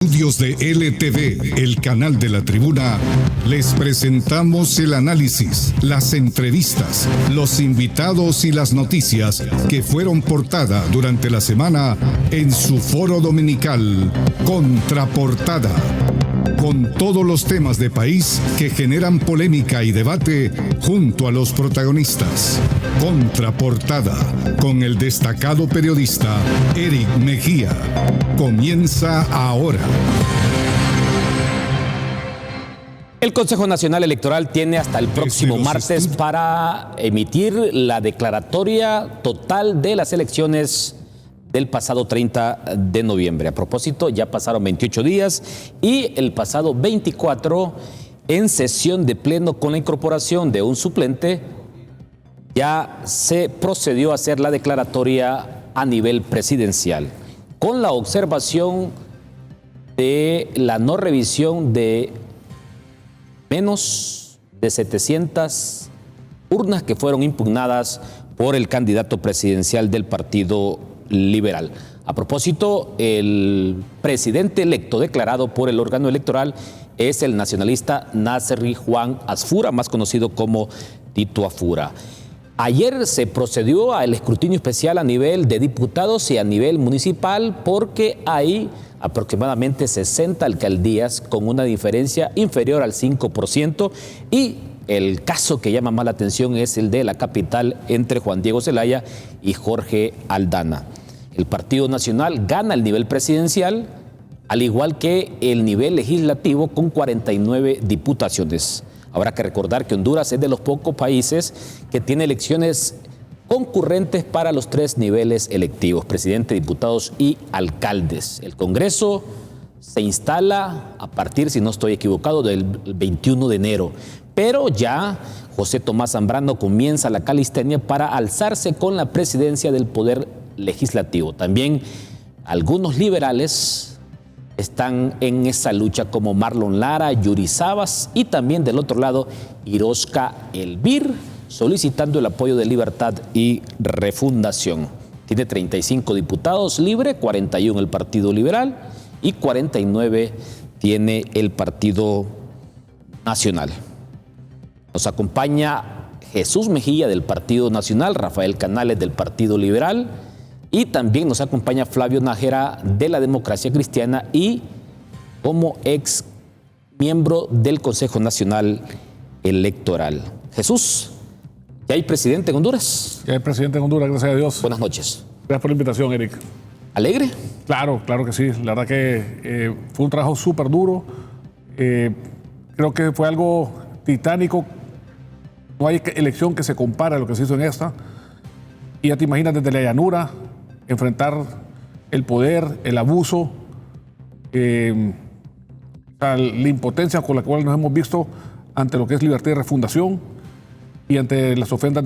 Estudios de LTV, el canal de la tribuna, les presentamos el análisis, las entrevistas, los invitados y las noticias que fueron portada durante la semana en su foro dominical, Contraportada, con todos los temas de país que generan polémica y debate junto a los protagonistas. Contraportada, con el destacado periodista Eric Mejía. Comienza ahora. El Consejo Nacional Electoral tiene hasta el próximo martes para emitir la declaratoria total de las elecciones del pasado 30 de noviembre. A propósito, ya pasaron 28 días y el pasado 24, en sesión de pleno con la incorporación de un suplente, ya se procedió a hacer la declaratoria a nivel presidencial, con la observación de la no revisión de menos de 700 urnas que fueron impugnadas por el candidato presidencial del Partido Liberal. A propósito, el presidente electo declarado por el órgano electoral es el nacionalista Nasri Juan Asfura, más conocido como Tito Afura. Ayer se procedió al escrutinio especial a nivel de diputados y a nivel municipal porque hay aproximadamente 60 alcaldías con una diferencia inferior al 5% y el caso que llama más la atención es el de la capital entre Juan Diego Zelaya y Jorge Aldana. El Partido Nacional gana el nivel presidencial, al igual que el nivel legislativo con 49 diputaciones. Habrá que recordar que Honduras es de los pocos países que tiene elecciones concurrentes para los tres niveles electivos, presidente, diputados y alcaldes. El Congreso se instala a partir, si no estoy equivocado, del 21 de enero. Pero ya José Tomás Zambrano comienza la calistenia para alzarse con la presidencia del Poder Legislativo. También algunos liberales están en esa lucha como Marlon Lara, Yuri Sabas y también del otro lado Irosca Elvir, solicitando el apoyo de Libertad y Refundación. Tiene 35 diputados libre, 41 el Partido Liberal y 49 tiene el Partido Nacional. Nos acompaña Jesús Mejía del Partido Nacional, Rafael Canales del Partido Liberal y también nos acompaña Flavio Nájera de la Democracia Cristiana y como ex miembro del Consejo Nacional Electoral. Jesús, ¿ya hay presidente en Honduras? Ya hay presidente en Honduras, gracias a Dios. Buenas noches. Gracias por la invitación, Eric. ¿Alegre? Claro que sí. La verdad que fue un trabajo súper duro. Creo que fue algo titánico. No hay elección que se compare a lo que se hizo en esta. Y ya te imaginas desde la llanura, enfrentar el poder, el abuso, la impotencia con la cual nos hemos visto ante lo que es Libertad y Refundación y ante las ofendas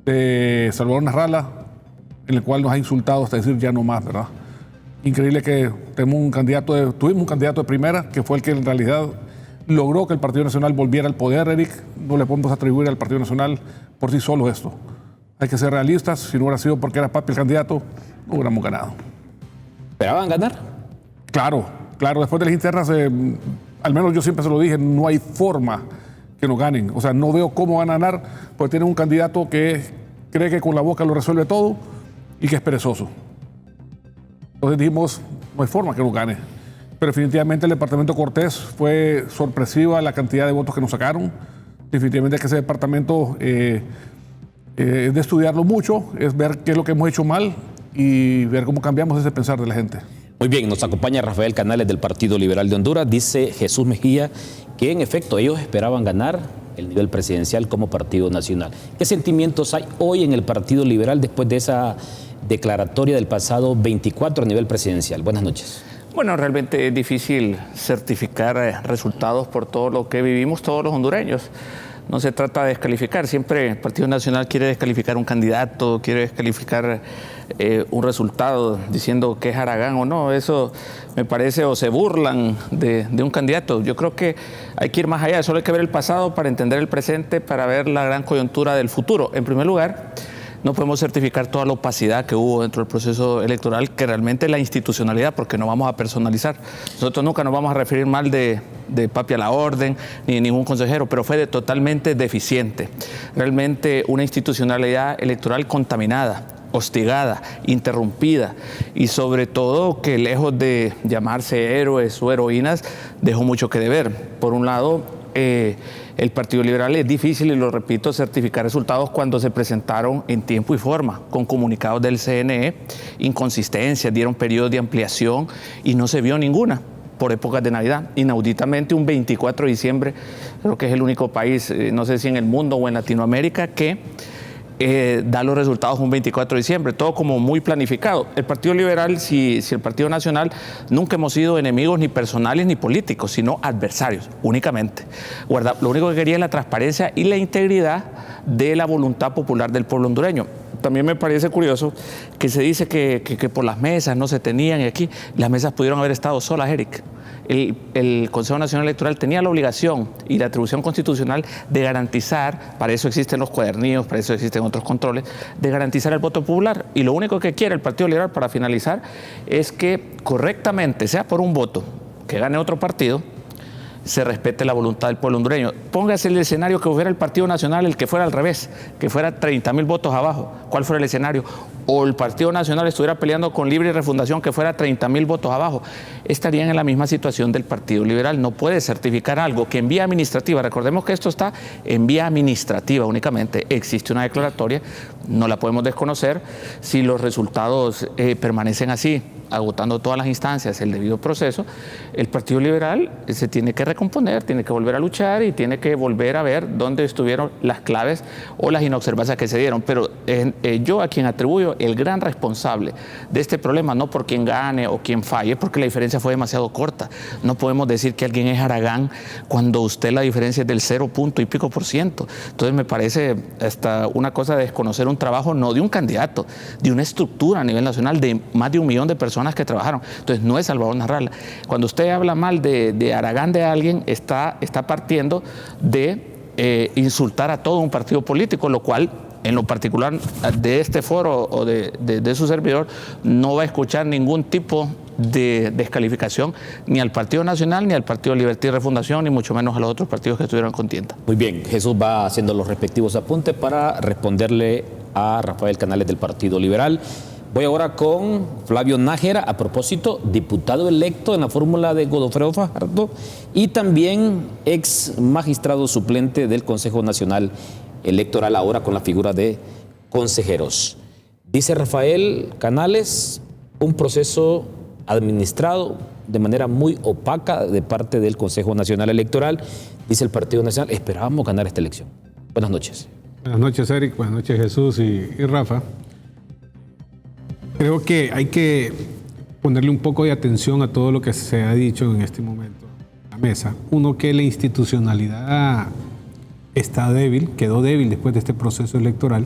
de Salvador Narrala, en el cual nos ha insultado hasta decir ya no más, ¿verdad? Increíble que tuvimos un candidato de primera, que fue el que en realidad logró que el Partido Nacional volviera al poder, Eric. No le podemos atribuir al Partido Nacional por sí solo esto. Hay que ser realistas. Si no hubiera sido porque era papi el candidato, no hubiéramos ganado. ¿Esperaban ganar? Claro. Después de las internas, al menos yo siempre se lo dije, no hay forma que nos ganen. O sea, no veo cómo van a ganar porque tienen un candidato que cree que con la boca lo resuelve todo y que es perezoso. Entonces dijimos, no hay forma que nos gane. Pero definitivamente el departamento Cortés fue sorpresiva la cantidad de votos que nos sacaron. Definitivamente que ese departamento es de estudiarlo mucho, es ver qué es lo que hemos hecho mal y ver cómo cambiamos ese pensar de la gente. Muy bien, nos acompaña Rafael Canales del Partido Liberal de Honduras. Dice Jesús Mejía que en efecto ellos esperaban ganar el nivel presidencial como Partido Nacional. ¿Qué sentimientos hay hoy en el Partido Liberal después de esa declaratoria del pasado 24 a nivel presidencial? Buenas noches. Bueno, realmente es difícil certificar resultados por todo lo que vivimos todos los hondureños. No se trata de descalificar, siempre el Partido Nacional quiere descalificar un candidato, quiere descalificar un resultado diciendo que es haragán o no. Eso me parece, o se burlan de un candidato. Yo creo que hay que ir más allá, solo hay que ver el pasado para entender el presente, para ver la gran coyuntura del futuro. En primer lugar, no podemos certificar toda la opacidad que hubo dentro del proceso electoral, que realmente la institucionalidad, porque no vamos a personalizar. Nosotros nunca nos vamos a referir mal de papi a la orden, ni de ningún consejero, pero fue totalmente deficiente. Realmente una institucionalidad electoral contaminada, hostigada, interrumpida, y sobre todo que lejos de llamarse héroes o heroínas, dejó mucho que deber. Por un lado, el Partido Liberal es difícil, y lo repito, certificar resultados cuando se presentaron en tiempo y forma, con comunicados del CNE, inconsistencias, dieron periodos de ampliación y no se vio ninguna por épocas de Navidad. Inauditamente, un 24 de diciembre, creo que es el único país, no sé si en el mundo o en Latinoamérica, que da los resultados un 24 de diciembre, todo como muy planificado. El Partido Liberal, si el Partido Nacional, nunca hemos sido enemigos ni personales ni políticos, sino adversarios, únicamente. Lo único que quería es la transparencia y la integridad de la voluntad popular del pueblo hondureño. También me parece curioso que se dice que por las mesas no se tenían, y aquí las mesas pudieron haber estado solas, Eric. El Consejo Nacional Electoral tenía la obligación y la atribución constitucional de garantizar, para eso existen los cuadernillos, para eso existen otros controles, de garantizar el voto popular. Y lo único que quiere el Partido Liberal, para finalizar, es que correctamente, sea por un voto que gane otro partido, se respete la voluntad del pueblo hondureño. Póngase el escenario que fuera el Partido Nacional, el que fuera al revés, que fuera 30,000 votos abajo. ¿Cuál fuera el escenario? O el Partido Nacional estuviera peleando con Libre y Refundación, que fuera 30,000 votos abajo. Estarían en la misma situación del Partido Liberal. No puede certificar algo que en vía administrativa, recordemos que esto está en vía administrativa únicamente, existe una declaratoria, no la podemos desconocer. Si los resultados permanecen así, agotando todas las instancias, el debido proceso, el Partido Liberal se tiene que recomponer, tiene que volver a luchar y tiene que volver a ver dónde estuvieron las claves o las inobservancias que se dieron. Pero yo a quien atribuyo el gran responsable de este problema, no por quien gane o quien falle, porque la diferencia fue demasiado corta. No podemos decir que alguien es haragán cuando usted la diferencia es del 0 punto y pico %. Entonces me parece hasta una cosa de desconocer un trabajo, no de un candidato, de una estructura a nivel nacional de más de 1 millón de personas que trabajaron. Entonces no es Salvador Narrala. Cuando usted habla mal de haragán de alguien, está partiendo de insultar a todo un partido político, lo cual en lo particular de este foro o de su servidor no va a escuchar ningún tipo de descalificación ni al Partido Nacional, ni al Partido Libertad y Refundación, ni mucho menos a los otros partidos que estuvieron en contienda. Muy bien, Jesús va haciendo los respectivos apuntes para responderle a Rafael Canales del Partido Liberal. Voy ahora con Flavio Nájera, a propósito, diputado electo en la fórmula de Godofredo Fajardo y también ex magistrado suplente del Consejo Nacional Electoral, ahora con la figura de consejeros. Dice Rafael Canales, un proceso administrado de manera muy opaca de parte del Consejo Nacional Electoral. Dice el Partido Nacional, esperábamos ganar esta elección. Buenas noches. Buenas noches, Eric. Buenas noches, Jesús y Rafa. Creo que hay que ponerle un poco de atención a todo lo que se ha dicho en este momento en la mesa. Uno, que la institucionalidad está débil, quedó débil después de este proceso electoral,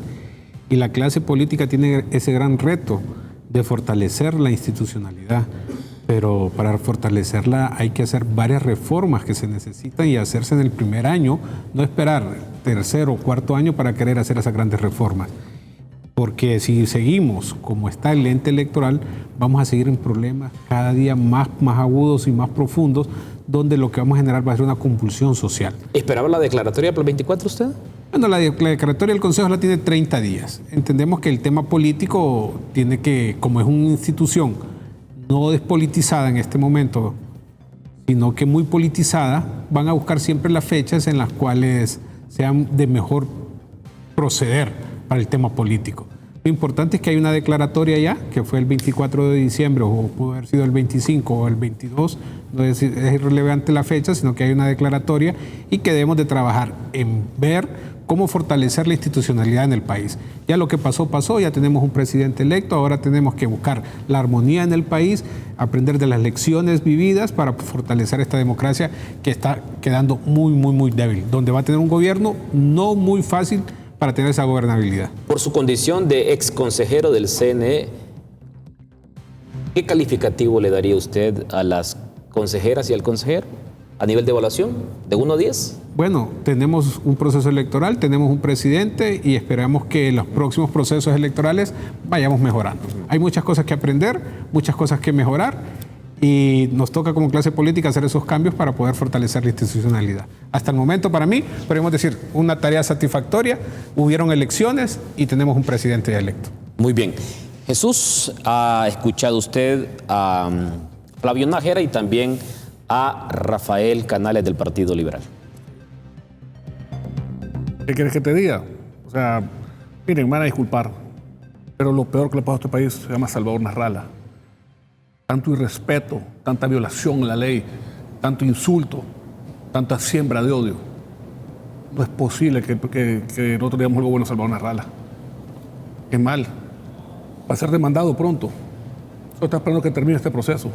y la clase política tiene ese gran reto de fortalecer la institucionalidad. Pero para fortalecerla hay que hacer varias reformas que se necesitan y hacerse en el primer año, no esperar tercero o cuarto año para querer hacer esas grandes reformas. Porque si seguimos como está el ente electoral, vamos a seguir en problemas cada día más agudos y más profundos, donde lo que vamos a generar va a ser una convulsión social. ¿Esperaba la declaratoria para el 24 usted? Bueno, la declaratoria del Consejo la tiene 30 días. Entendemos que el tema político tiene que, como es una institución no despolitizada en este momento, sino que muy politizada, van a buscar siempre las fechas en las cuales sean de mejor proceder para el tema político. Lo importante es que hay una declaratoria ya, que fue el 24 de diciembre, o pudo haber sido el 25 o el 22, no es irrelevante la fecha, sino que hay una declaratoria y que debemos de trabajar en ver cómo fortalecer la institucionalidad en el país. Ya lo que pasó, pasó, ya tenemos un presidente electo, ahora tenemos que buscar la armonía en el país, aprender de las lecciones vividas para fortalecer esta democracia que está quedando muy débil, donde va a tener un gobierno no muy fácil para tener esa gobernabilidad. Por su condición de ex consejero del CNE, ¿qué calificativo le daría usted a las consejeras y al consejero? a nivel de evaluación, de 1 a 10. Bueno, tenemos un proceso electoral, tenemos un presidente y esperamos que en los próximos procesos electorales vayamos mejorando. Hay muchas cosas que aprender, muchas cosas que mejorar y nos toca como clase política hacer esos cambios para poder fortalecer la institucionalidad. Hasta el momento, para mí, podemos decir, una tarea satisfactoria, hubieron elecciones y tenemos un presidente electo. Muy bien. Jesús, ha escuchado usted a Flavio Nájera y también a Rafael Canales del Partido Liberal. ¿Qué quieres que te diga? O sea, miren, me van a disculpar, pero lo peor que le pasó a este país se llama Salvador Narrala. Tanto irrespeto, tanta violación a la ley, tanto insulto, tanta siembra de odio. No es posible que nosotros digamos algo bueno a Salvador Narrala. Es mal. Va a ser demandado pronto. Solo está esperando que termine este proceso.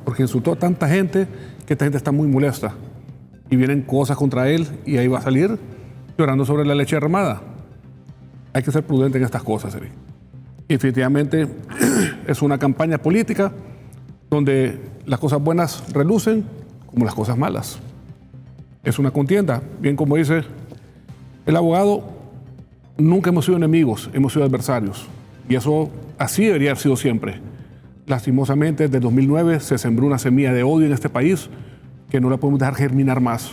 Porque insultó a tanta gente que esta gente está muy molesta. Y vienen cosas contra él y ahí va a salir llorando sobre la leche derramada. Hay que ser prudente en estas cosas, Eric. Y definitivamente es una campaña política donde las cosas buenas relucen como las cosas malas. Es una contienda. Bien como dice el abogado, nunca hemos sido enemigos, hemos sido adversarios. Y eso así debería haber sido siempre. Lastimosamente, desde 2009 se sembró una semilla de odio en este país que no la podemos dejar germinar más.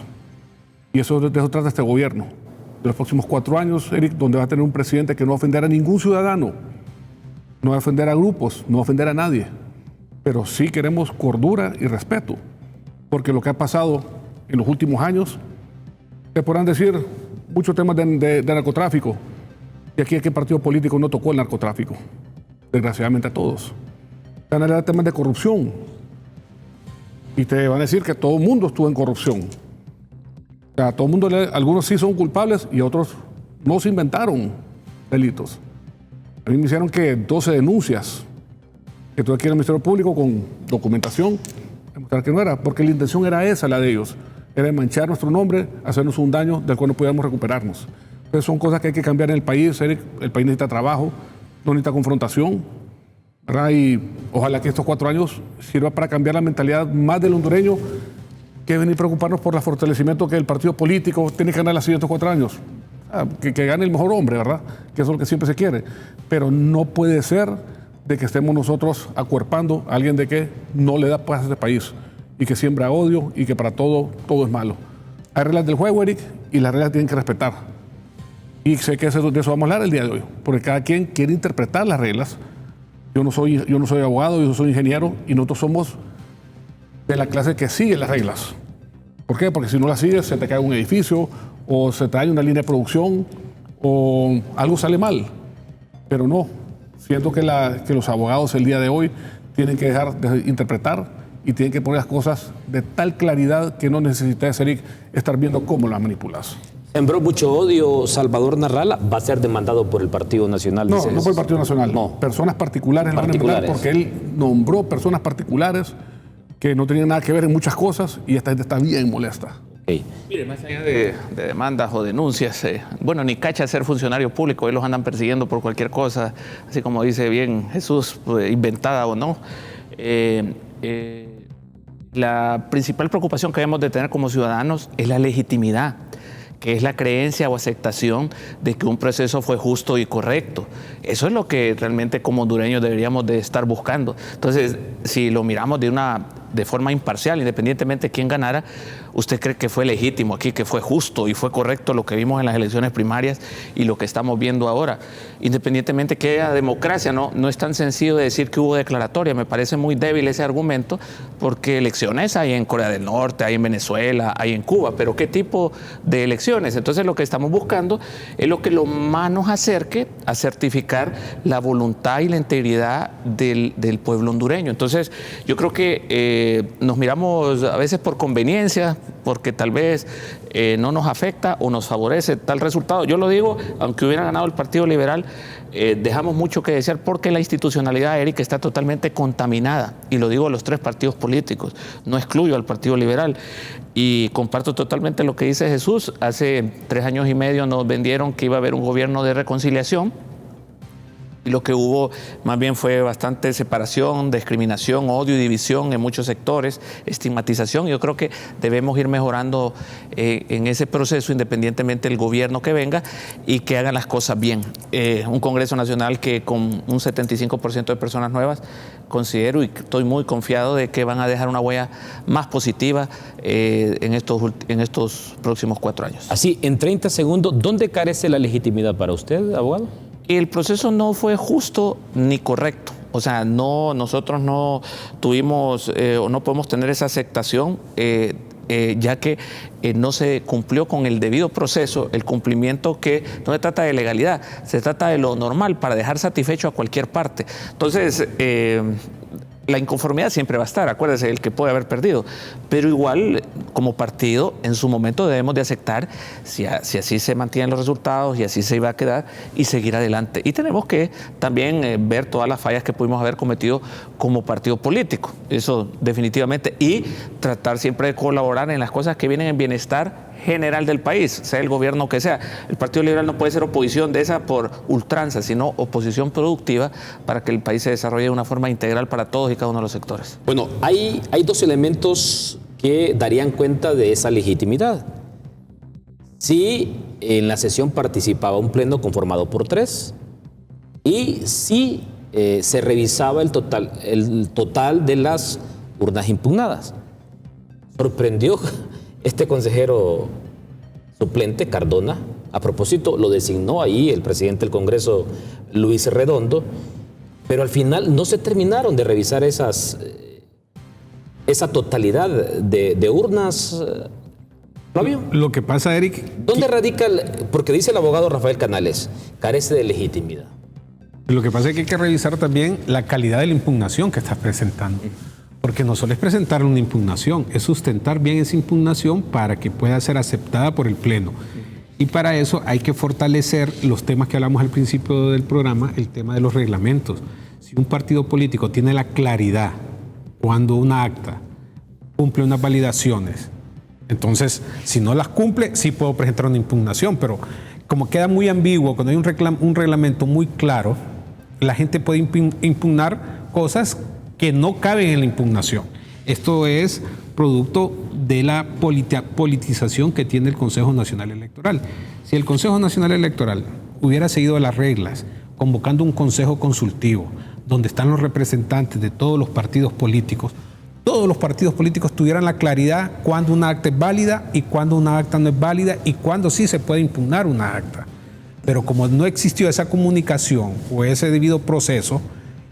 Y de eso trata este gobierno. De los próximos 4 años, Eric, donde va a tener un presidente que no va a ofender a ningún ciudadano, no va a ofender a grupos, no va a ofender a nadie. Pero sí queremos cordura y respeto. Porque lo que ha pasado en los últimos años, se podrán decir muchos temas de narcotráfico. Y aquí, ¿a qué partido político no tocó el narcotráfico? Desgraciadamente a todos. Van a hablar de temas de corrupción. Y te van a decir que todo el mundo estuvo en corrupción. O sea, todo el mundo, algunos sí son culpables y otros no se inventaron delitos. A mí me hicieron que 12 denuncias que tuve aquí en el Ministerio Público con documentación, demostrar que no era, porque la intención era esa, la de ellos. Era manchar nuestro nombre, hacernos un daño del cual no podíamos recuperarnos. Entonces son cosas que hay que cambiar en el país, Eric. El país necesita trabajo, no necesita confrontación, ¿verdad? Y ojalá que estos 4 años sirva para cambiar la mentalidad más del hondureño que venir a preocuparnos por el fortalecimiento que el partido político tiene que ganar los siguientes 4 años. Que gane el mejor hombre, ¿verdad? Que eso es lo que siempre se quiere. Pero no puede ser de que estemos nosotros acuerpando a alguien de que no le da paz a este país y que siembra odio y que para todo es malo. Hay reglas del juego, Eric, y las reglas tienen que respetar. Y sé que de eso vamos a hablar el día de hoy, porque cada quien quiere interpretar las reglas. Yo no soy abogado, yo soy ingeniero y nosotros somos de la clase que sigue las reglas. ¿Por qué? Porque si no las sigues se te cae un edificio o se te daña una línea de producción o algo sale mal. Pero no, siento que los abogados el día de hoy tienen que dejar de interpretar y tienen que poner las cosas de tal claridad que no necesitas, Eric, estar viendo cómo las manipulas. Sembró mucho odio Salvador Narrala, va a ser demandado por el Partido Nacional. No, no por el Partido Nacional. No. Personas particulares lo van a demandar porque él nombró personas particulares que no tenían nada que ver en muchas cosas y esta gente está bien molesta. Okay. Mire, más allá de demandas o denuncias, bueno, ni cacha ser funcionario público, ellos los andan persiguiendo por cualquier cosa, así como dice bien Jesús, pues, inventada o no. La principal preocupación que debemos de tener como ciudadanos es la legitimidad, que es la creencia o aceptación de que un proceso fue justo y correcto. Eso es lo que realmente como hondureños deberíamos de estar buscando. Entonces, si lo miramos de forma imparcial, independientemente de quién ganara, ¿usted cree que fue legítimo aquí, que fue justo y fue correcto lo que vimos en las elecciones primarias y lo que estamos viendo ahora? Independientemente que haya democracia, no es tan sencillo de decir que hubo declaratoria. Me parece muy débil ese argumento porque elecciones hay en Corea del Norte, hay en Venezuela, hay en Cuba, pero ¿qué tipo de elecciones? Entonces lo que estamos buscando es lo que lo más nos acerque a certificar la voluntad y la integridad del pueblo hondureño. Entonces yo creo que nos miramos a veces por conveniencia, porque tal vez no nos afecta o nos favorece tal resultado. Yo lo digo, aunque hubiera ganado el Partido Liberal, dejamos mucho que desear porque la institucionalidad, Eric, está totalmente contaminada. Y lo digo a los 3 partidos políticos, no excluyo al Partido Liberal. Y comparto totalmente lo que dice Jesús. Hace 3 años y medio nos vendieron que iba a haber un gobierno de reconciliación. Y lo que hubo más bien fue bastante separación, discriminación, odio y división en muchos sectores, estigmatización. Yo creo que debemos ir mejorando en ese proceso, independientemente del gobierno que venga, y que hagan las cosas bien. Un Congreso Nacional que con un 75% de personas nuevas, considero y estoy muy confiado de que van a dejar una huella más positiva en estos próximos 4 años. Así, en 30 segundos, ¿dónde carece la legitimidad para usted, abogado? El proceso no fue justo ni correcto. O sea, nosotros no tuvimos o no podemos tener esa aceptación ya que no se cumplió con el debido proceso, el cumplimiento que no se trata de legalidad, se trata de lo normal para dejar satisfecho a cualquier parte. Entonces, la inconformidad siempre va a estar, acuérdese, el que puede haber perdido, pero igual como partido en su momento debemos de aceptar si así se mantienen los resultados y así se iba a quedar y seguir adelante. Y tenemos que también ver todas las fallas que pudimos haber cometido como partido político, eso definitivamente, y tratar siempre de colaborar en las cosas que vienen en bienestar general del país, sea el gobierno que sea. El Partido Liberal no puede ser oposición de esa por ultranza, sino oposición productiva para que el país se desarrolle de una forma integral para todos y cada uno de los sectores. Bueno, hay dos elementos que darían cuenta de esa legitimidad. Si en la sesión participaba un pleno conformado por 3 y si se revisaba el total de las urnas impugnadas. Sorprendió este consejero suplente, Cardona. A propósito, lo designó ahí el presidente del Congreso, Luis Redondo, pero al final no se terminaron de revisar esa totalidad de urnas. Flavio, Lo que pasa, Eric... ¿dónde radica? Porque dice el abogado Rafael Canales, carece de legitimidad. Lo que pasa es que hay que revisar también la calidad de la impugnación que estás presentando. Porque no solo es presentar una impugnación, es sustentar bien esa impugnación para que pueda ser aceptada por el Pleno. Y para eso hay que fortalecer los temas que hablamos al principio del programa, el tema de los reglamentos. Si un partido político tiene la claridad cuando una acta cumple unas validaciones, entonces si no las cumple, sí puedo presentar una impugnación, pero como queda muy ambiguo, cuando hay un reglamento muy claro, la gente puede impugnar cosas que no caben en la impugnación. Esto es producto de la politización que tiene el Consejo Nacional Electoral. Si el Consejo Nacional Electoral hubiera seguido las reglas, convocando un consejo consultivo, donde están los representantes de todos los partidos políticos tuvieran la claridad cuándo una acta es válida y cuándo una acta no es válida y cuándo sí se puede impugnar una acta. Pero como no existió esa comunicación o ese debido proceso,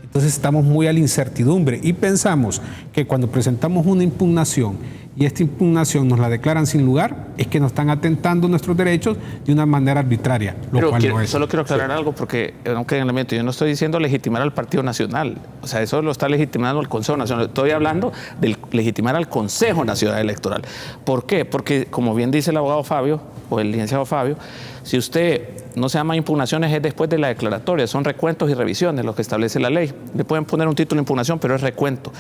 entonces estamos muy a la incertidumbre y pensamos que cuando presentamos una impugnación y esta impugnación nos la declaran sin lugar, es que nos están atentando nuestros derechos de una manera arbitraria, lo cual no es. Solo quiero aclarar algo porque no quede en el ambiente. Yo no estoy diciendo legitimar al Partido Nacional, o sea, eso lo está legitimando el Consejo Nacional. Estoy hablando de legitimar al Consejo Nacional Electoral. ¿Por qué? Porque, como bien dice el abogado Fabio, o el licenciado Fabio, si usted no se llama impugnaciones es después de la declaratoria, son recuentos y revisiones lo que establece la ley. Le pueden poner un título de impugnación, pero es recuento.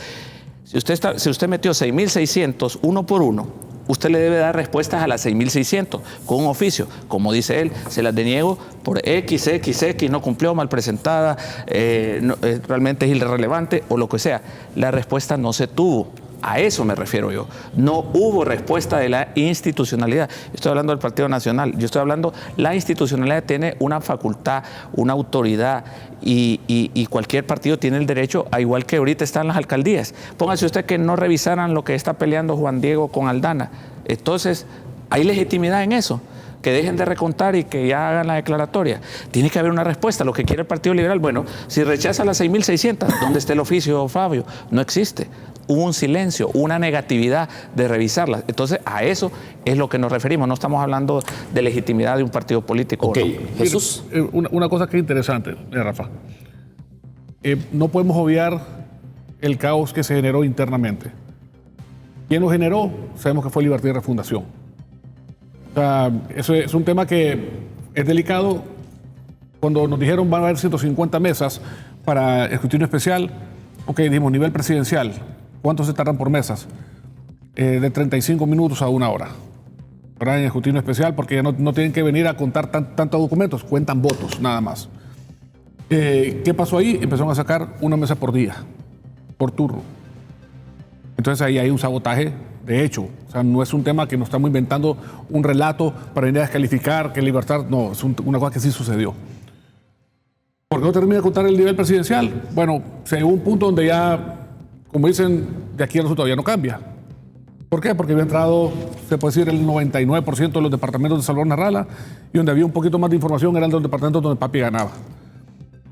Si usted metió 6.600 uno por uno, usted le debe dar respuestas a las 6.600 con un oficio. Como dice él, se las deniego por X, no cumplió, mal presentada, realmente es irrelevante o lo que sea. La respuesta no se tuvo. A eso me refiero yo. No hubo respuesta de la institucionalidad. Estoy hablando del Partido Nacional. Yo estoy hablando, la institucionalidad tiene una facultad, una autoridad y cualquier partido tiene el derecho, a igual que ahorita están las alcaldías. Póngase usted que no revisaran lo que está peleando Juan Diego con Aldana. Entonces, ¿hay legitimidad en eso? Que dejen de recontar y que ya hagan la declaratoria. Tiene que haber una respuesta. Lo que quiere el Partido Liberal, bueno, si rechaza las 6.600, ¿dónde está el oficio, Fabio? No existe. Hubo un silencio, una negatividad de revisarlas. Entonces, a eso es lo que nos referimos. No estamos hablando de legitimidad de un partido político. Ok, ¿no? Jesús. Una cosa que es interesante, Rafa. No podemos obviar el caos que se generó internamente. ¿Quién lo generó? Sabemos que fue Libertad y Refundación. O sea, eso es un tema que es delicado. Cuando nos dijeron van a haber 150 mesas para escrutinio especial, ok, dijimos nivel presidencial. ¿Cuánto se tardan por mesas? De 35 minutos a 1 hora. ¿Verdad? En escrutinio especial, porque ya no tienen que venir a contar tantos documentos, cuentan votos, nada más. ¿Qué pasó ahí? Empezaron a sacar una mesa por día, por turno. Entonces ahí hay un sabotaje de hecho. O sea, no es un tema que nos estamos inventando un relato para venir a descalificar, que libertad. No, es una cosa que sí sucedió. ¿Por qué no termina de contar el nivel presidencial? Bueno, se llegó a un punto donde ya, como dicen, de aquí el resultado ya no cambia. ¿Por qué? Porque había entrado, se puede decir, el 99% de los departamentos de Salvador Narrala, y donde había un poquito más de información eran los departamentos donde Papi ganaba.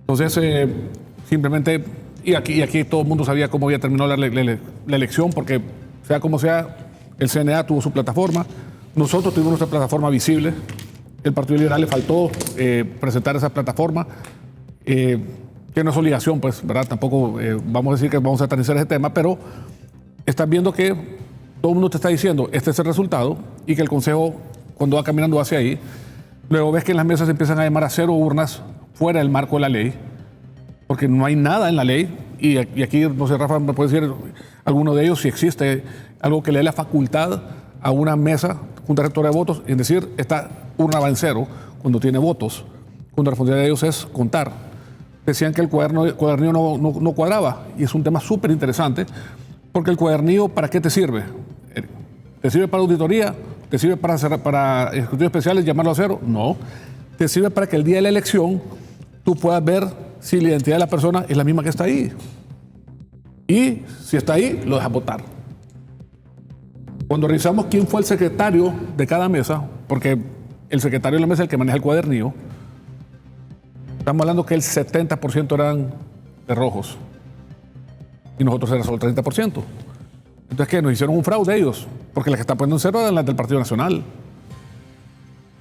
Entonces, simplemente, y aquí todo el mundo sabía cómo había terminado la elección, porque sea como sea, el CNA tuvo su plataforma, nosotros tuvimos nuestra plataforma visible, el Partido Liberal le faltó presentar esa plataforma, que no es obligación, pues, ¿verdad? Tampoco vamos a decir que vamos a satanizar ese tema, pero estás viendo que todo el mundo te está diciendo, este es el resultado, y que el Consejo, cuando va caminando hacia ahí, luego ves que en las mesas empiezan a llamar a 0 urnas fuera del marco de la ley, porque no hay nada en la ley, y aquí, no sé, Rafa, me puede decir alguno de ellos si existe algo que le dé la facultad a una mesa, junta rectora de votos, es decir, esta urna va en 0 cuando tiene votos, cuando la responsabilidad de ellos es contar. Decían que el cuadernillo no cuadraba, y es un tema súper interesante, porque el cuadernillo, ¿para qué te sirve? ¿Te sirve para auditoría? ¿Te sirve para ejecutivos especiales, llamarlo a 0? No. Te sirve para que el día de la elección tú puedas ver si la identidad de la persona es la misma que está ahí. Y si está ahí, lo dejas votar. Cuando revisamos quién fue el secretario de cada mesa, porque el secretario de la mesa es el que maneja el cuadernillo, estamos hablando que el 70% eran de rojos. Y nosotros era solo el 30%. Entonces, ¿qué? Nos hicieron un fraude ellos, porque las que están poniendo en 0 eran las del Partido Nacional.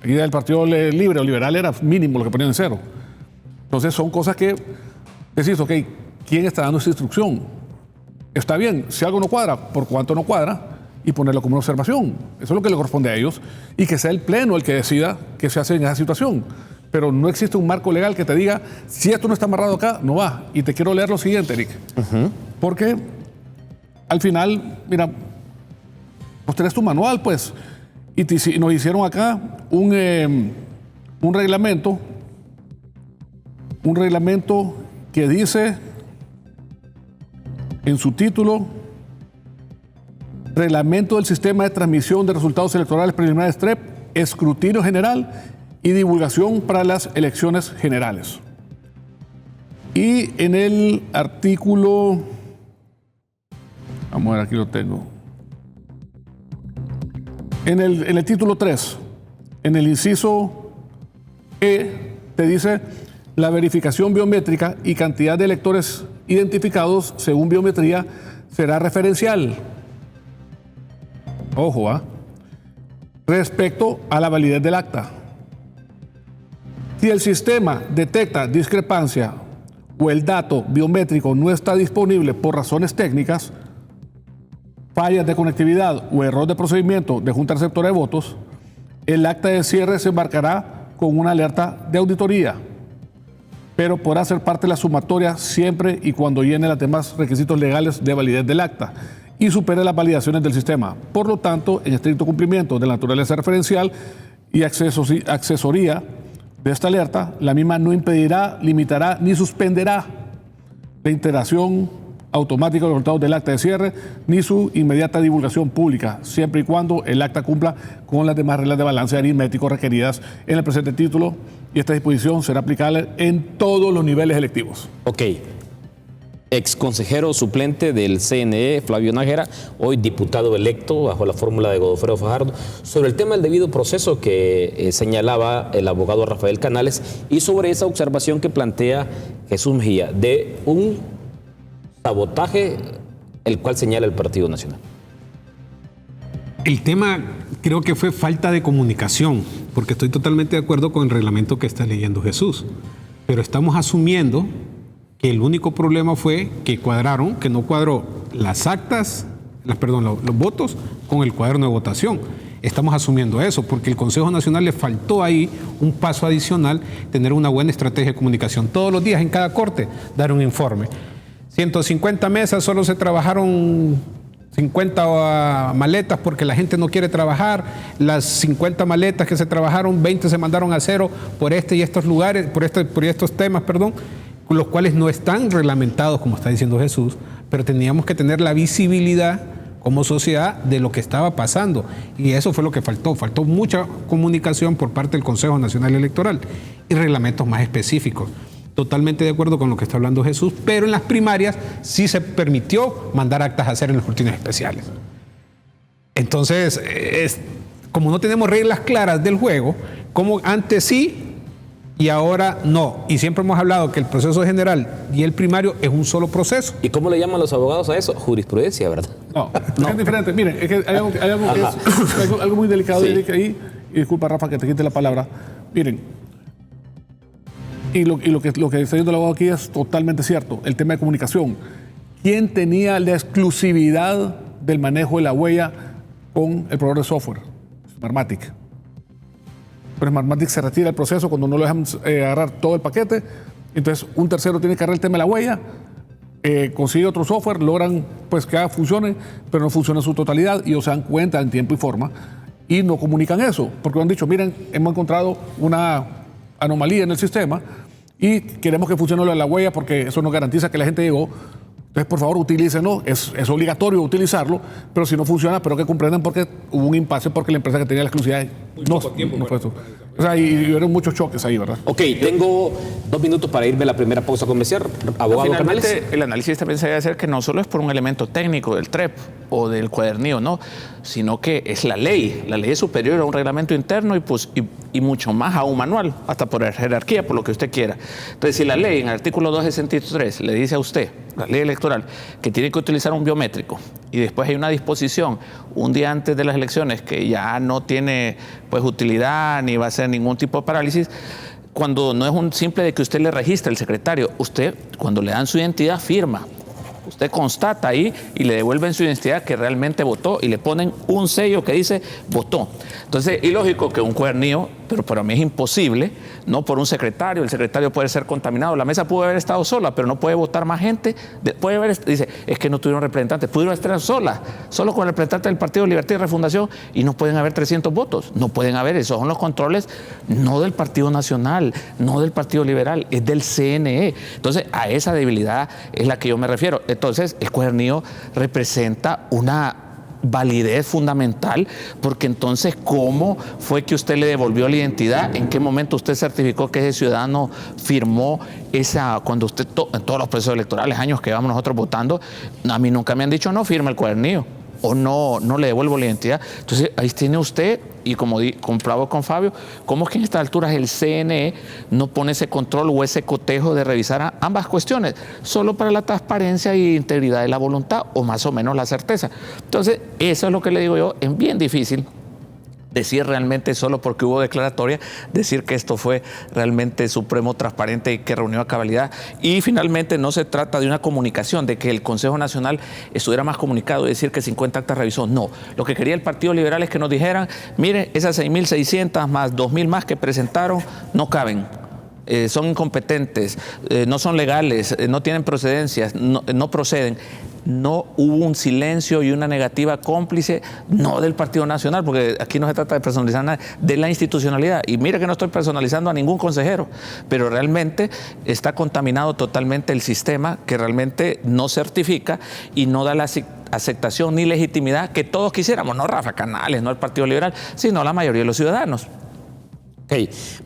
Aquí del Partido Libre o Liberal era mínimo lo que ponían en 0. Entonces, son cosas que decís, ok, ¿quién está dando esa instrucción? Está bien, si algo no cuadra, ¿por cuánto no cuadra? Y ponerlo como una observación. Eso es lo que le corresponde a ellos, y que sea el Pleno el que decida qué se hace en esa situación. Pero no existe un marco legal que te diga, si esto no está amarrado acá, no va. Y te quiero leer lo siguiente, Eric. Porque al final, mira, vos tenés tu manual, pues, y nos hicieron acá un reglamento que dice en su título, Reglamento del Sistema de Transmisión de Resultados Electorales Preliminares TREP, Escrutinio General y Divulgación para las Elecciones Generales. Y en el artículo, vamos a ver, aquí lo tengo, en el título 3, en el inciso E, te dice, la verificación biométrica y cantidad de electores identificados según biometría será referencial. Ojo, respecto a la validez del acta. Si el sistema detecta discrepancia o el dato biométrico no está disponible por razones técnicas, fallas de conectividad o error de procedimiento de junta receptora de votos, el acta de cierre se embarcará con una alerta de auditoría, pero podrá ser parte de la sumatoria siempre y cuando llene los demás requisitos legales de validez del acta y supere las validaciones del sistema. Por lo tanto, en estricto cumplimiento de la naturaleza referencial y accesoría de esta alerta, la misma no impedirá, limitará ni suspenderá la integración automática de los resultados del acta de cierre ni su inmediata divulgación pública, siempre y cuando el acta cumpla con las demás reglas de balance aritmético requeridas en el presente título, y esta disposición será aplicable en todos los niveles electivos. Ok. Ex consejero suplente del CNE, Flavio Nájera, hoy diputado electo bajo la fórmula de Godofredo Fajardo, sobre el tema del debido proceso que señalaba el abogado Rafael Canales y sobre esa observación que plantea Jesús Mejía de un sabotaje el cual señala el Partido Nacional. El tema creo que fue falta de comunicación, porque estoy totalmente de acuerdo con el reglamento que está leyendo Jesús, pero estamos asumiendo que el único problema fue que no cuadró las actas, los votos con el cuaderno de votación. Estamos asumiendo eso, porque el Consejo Nacional le faltó ahí un paso adicional, tener una buena estrategia de comunicación. Todos los días en cada corte dar un informe. 150 mesas, solo se trabajaron 50 maletas porque la gente no quiere trabajar. Las 50 maletas que se trabajaron, 20 se mandaron a 0 por este y estos lugares, por estos temas, perdón. los cuales no están reglamentados, como está diciendo Jesús, pero teníamos que tener la visibilidad como sociedad de lo que estaba pasando. Y eso fue lo que faltó. Faltó mucha comunicación por parte del Consejo Nacional Electoral y reglamentos más específicos. Totalmente de acuerdo con lo que está hablando Jesús, pero en las primarias sí se permitió mandar actas a hacer en los escrutinios especiales. Entonces, como no tenemos reglas claras del juego, como antes sí y ahora no. Y siempre hemos hablado que el proceso general y el primario es un solo proceso. ¿Y cómo le llaman los abogados a eso? Jurisprudencia, ¿verdad? No, es diferente. Miren, es que hay algo, que es algo muy delicado ahí, y disculpa, Rafa, que te quite la palabra. Miren, y lo que está diciendo el abogado aquí es totalmente cierto. El tema de comunicación. ¿Quién tenía la exclusividad del manejo de la huella con el proveedor de software? Smartmatic. Pero Smartmatic se retira del proceso cuando no lo dejan agarrar todo el paquete. Entonces, un tercero tiene que agarrar el tema de la huella, consigue otro software, logran pues que funcione, pero no funciona en su totalidad y ellos se dan cuenta en tiempo y forma y no comunican eso, porque han dicho, miren, hemos encontrado una anomalía en el sistema y queremos que funcione lo de la huella porque eso nos garantiza que la gente llegó. Entonces, por favor, utilícenlo, es obligatorio utilizarlo, pero si no funciona, espero que comprendan porque hubo un impasse porque la empresa que tenía la exclusividad no fue eso. O sea, y hubieron muchos choques ahí, ¿verdad? Ok, tengo 2 minutos para irme a la primera pausa comercial. Abogado Finalmente, Canales. el análisis también se debe hacer que no solo es por un elemento técnico del TREP o del cuadernillo, no, sino que es la ley. La ley es superior a un reglamento interno y mucho más a un manual, hasta por jerarquía, por lo que usted quiera. Entonces, si la ley en el artículo 263 le dice a usted, la ley electoral, que tiene que utilizar un biométrico y después hay una disposición un día antes de las elecciones que ya no tiene pues utilidad ni va a ser ningún tipo de parálisis, cuando no es un simple de que usted le registre el secretario, usted cuando le dan su identidad firma, usted constata ahí y le devuelven su identidad que realmente votó y le ponen un sello que dice votó. Entonces, es ilógico que un cuadernillo, pero para mí es imposible, no por un secretario, el secretario puede ser contaminado, la mesa pudo haber estado sola, pero no puede votar más gente, puede haber, dice, es que no tuvieron representantes, pudieron estar sola, solo con el representante del Partido Libertad y Refundación y no pueden haber 300 votos, no pueden haber, esos son los controles no del Partido Nacional, no del Partido Liberal, es del CNE. Entonces, a esa debilidad es la que yo me refiero. Entonces, el cuadernillo representa una validez fundamental, porque entonces, ¿cómo fue que usted le devolvió la identidad? ¿En qué momento usted certificó que ese ciudadano firmó cuando usted, en todos los procesos electorales, años que llevamos nosotros votando, a mí nunca me han dicho, no, firma el cuadernillo, o no le devuelvo la identidad? Entonces, ahí tiene usted, y como compraba con Fabio, ¿cómo es que en estas alturas el CNE no pone ese control o ese cotejo de revisar ambas cuestiones, solo para la transparencia y integridad de la voluntad, o más o menos la certeza? Entonces, eso es lo que le digo yo, es bien difícil decir realmente solo porque hubo declaratoria, decir que esto fue realmente supremo, transparente y que reunió a cabalidad. Y finalmente no se trata de una comunicación, de que el Consejo Nacional estuviera más comunicado y decir que 50 actas revisó. No, lo que quería el Partido Liberal es que nos dijeran, mire, esas 6.600 más 2.000 más que presentaron no caben. Son incompetentes, no son legales, no tienen procedencias, no proceden. No hubo un silencio y una negativa cómplice, no del Partido Nacional, porque aquí no se trata de personalizar nada, de la institucionalidad. Y mira que no estoy personalizando a ningún consejero, pero realmente está contaminado totalmente el sistema, que realmente no certifica y no da la aceptación ni legitimidad que todos quisiéramos, no Rafa Canales, no el Partido Liberal, sino la mayoría de los ciudadanos. Ok,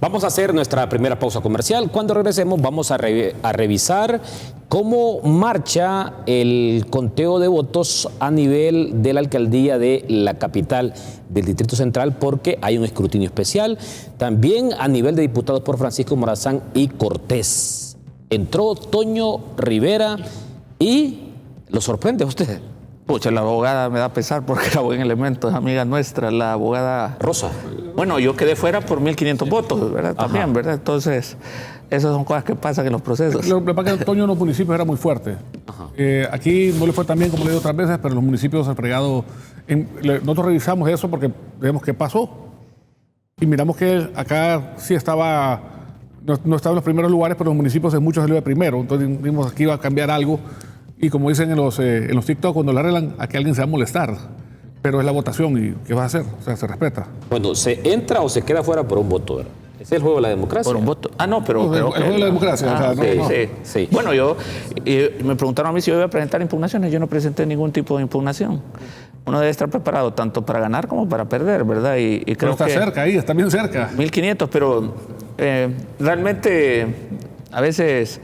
vamos a hacer nuestra primera pausa comercial. Cuando regresemos vamos a revisar cómo marcha el conteo de votos a nivel de la alcaldía de la capital del Distrito Central, porque hay un escrutinio especial. También a nivel de diputados por Francisco Morazán y Cortés. Entró Toño Rivera y lo sorprende a usted. Pucha, la abogada me da pesar porque era buen elemento, es amiga nuestra, la abogada Rosa. Bueno, yo quedé fuera por 1.500 votos, ¿verdad? También, ajá, ¿verdad? Entonces, esas son cosas que pasan en los procesos. Lo que pasa es que Toño en los municipios era muy fuerte. Aquí no le fue tan bien como le digo otras veces, pero en los municipios ha fregado. Nosotros revisamos eso porque vemos qué pasó y miramos que acá sí estaba, no estaba en los primeros lugares, pero en los municipios en muchos salió de primero. Entonces vimos que iba a cambiar algo. Y como dicen en los TikTok, cuando la arreglan, aquí alguien se va a molestar. Pero es la votación y ¿qué va a hacer? O sea, se respeta. Bueno, ¿se entra o se queda fuera por un voto? Es el juego de la democracia. Por un voto. Ah, no, pero... El juego de la democracia. O sea, no. Sí. Bueno, me preguntaron a mí si yo iba a presentar impugnaciones. Yo no presenté ningún tipo de impugnación. Uno debe estar preparado tanto para ganar como para perder, ¿verdad? Y creo Pero está que cerca ahí, está bien cerca. 1.500, pero realmente a veces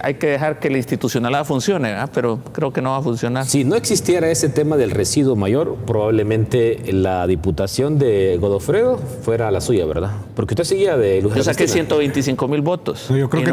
hay que dejar que la institucionalidad funcione, ¿verdad? Pero creo que no va a funcionar. Si no existiera ese tema del residuo mayor, probablemente la diputación de Godofredo fuera la suya, ¿verdad? Porque usted seguía de Luz. Yo saqué 125,000 votos. No, yo creo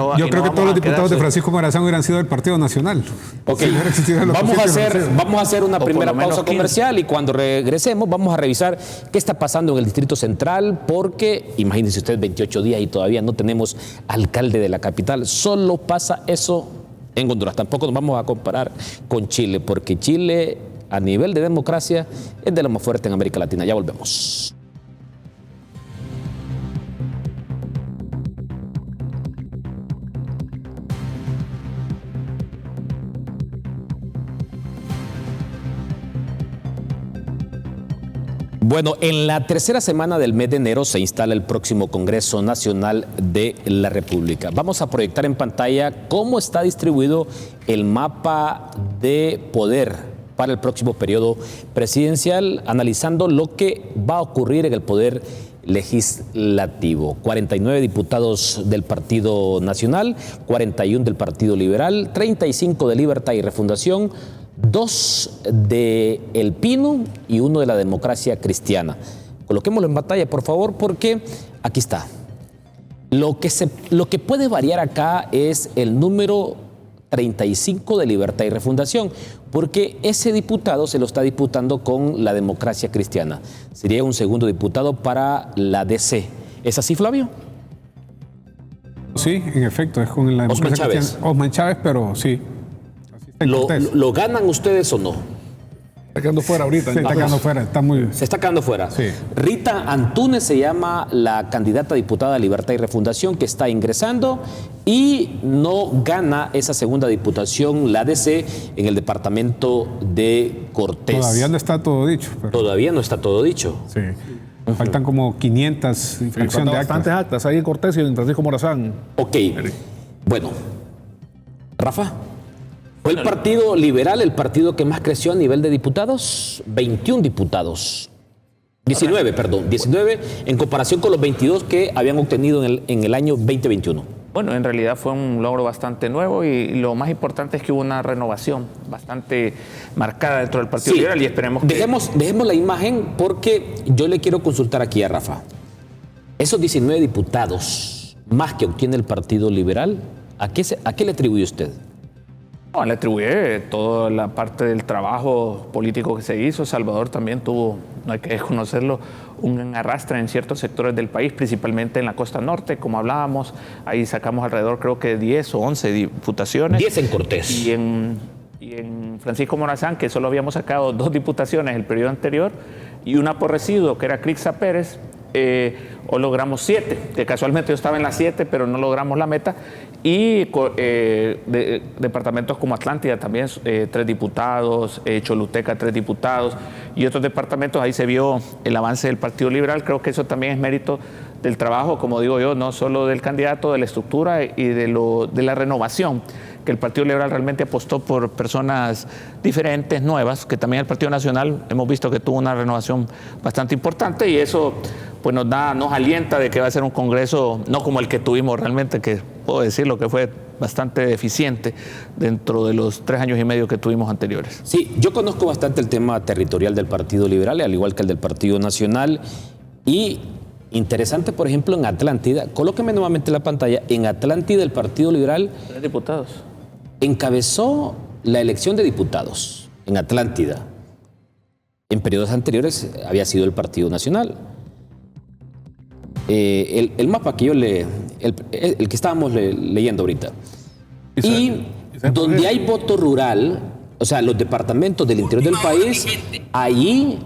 que todos los diputados de Francisco Morazán hubieran sido del Partido Nacional. Ok, Si no hubiera existido la vamos oposición a hacer una por primera lo menos pausa 15. comercial y cuando regresemos vamos a revisar qué está pasando en el Distrito Central porque, imagínense usted, 28 días y todavía no tenemos alcalde de la capital. Solo pasa eso en Honduras. Tampoco nos vamos a comparar con Chile porque Chile a nivel de democracia es de lo más fuerte en América Latina. Ya volvemos. Bueno, en la tercera semana del mes de enero se instala el próximo Congreso Nacional de la República. Vamos a proyectar en pantalla cómo está distribuido el mapa de poder para el próximo periodo presidencial, analizando lo que va a ocurrir en el poder legislativo. 49 diputados del Partido Nacional, 41 del Partido Liberal, 35 de Libertad y Refundación, 2 de El Pino y 1 de la Democracia Cristiana. Coloquémoslo en pantalla, por favor, porque aquí está. Lo que puede variar acá es el número 35 de Libertad y Refundación, porque ese diputado se lo está disputando con la Democracia Cristiana. Sería un segundo diputado para la DC. ¿Es así, Flavio? Sí, en efecto, es con la Democracia Chávez. Cristiana. Osman Chávez, pero sí. ¿Lo ganan ustedes o no? Está quedando fuera ahorita. Sí, está quedando fuera, está muy... Se está quedando fuera. Sí. Rita Antúnez se llama la candidata diputada de Libertad y Refundación que está ingresando y no gana esa segunda diputación, la DC, en el departamento de Cortés. Todavía no está todo dicho. Pero... Todavía no está todo dicho. Sí. Faltan como 500 Sí, fracción de bastantes actas. actas ahí en Cortés y en Francisco Morazán. Ok. Bueno, Rafa. ¿Fue el Partido Liberal el partido que más creció a nivel de diputados? 21 diputados. 19 en comparación con los 22 que habían obtenido en el año 2021. Bueno, en realidad fue un logro bastante nuevo y lo más importante es que hubo una renovación bastante marcada dentro del Partido Liberal y esperemos que... Dejemos la imagen porque yo le quiero consultar aquí a Rafa. Esos 19 diputados más que obtiene el Partido Liberal, ¿a qué le atribuye usted? No, le atribuye toda la parte del trabajo político que se hizo. Salvador también tuvo, no hay que desconocerlo, un arrastre en ciertos sectores del país, principalmente en la costa norte, como hablábamos. Ahí sacamos alrededor, creo que 10 o 11 diputaciones. 10 en Cortés. Y en Francisco Morazán, que solo habíamos sacado 2 diputaciones el periodo anterior, y una por residuo, que era Crixa Pérez, o logramos 7, que casualmente yo estaba en las 7, pero no logramos la meta. Y departamentos como Atlántida también, 3 diputados, Choluteca 3 diputados y otros departamentos, ahí se vio el avance del Partido Liberal. Creo que eso también es mérito del trabajo, como digo yo, no solo del candidato, de la estructura y de la renovación, que el Partido Liberal realmente apostó por personas diferentes, nuevas, que también el Partido Nacional hemos visto que tuvo una renovación bastante importante y eso pues nos alienta de que va a ser un congreso no como el que tuvimos realmente, que puedo decirlo que fue bastante deficiente dentro de los 3 años y medio que tuvimos anteriores. Sí, yo conozco bastante el tema territorial del Partido Liberal, al igual que el del Partido Nacional, y interesante, por ejemplo, en Atlántida, colóqueme nuevamente la pantalla, en Atlántida el Partido Liberal 3 diputados. Encabezó la elección de diputados en Atlántida. En periodos anteriores había sido el Partido Nacional. El mapa que el que estábamos leyendo ahorita. Y donde hay voto rural, o sea, los departamentos del interior del país, ahí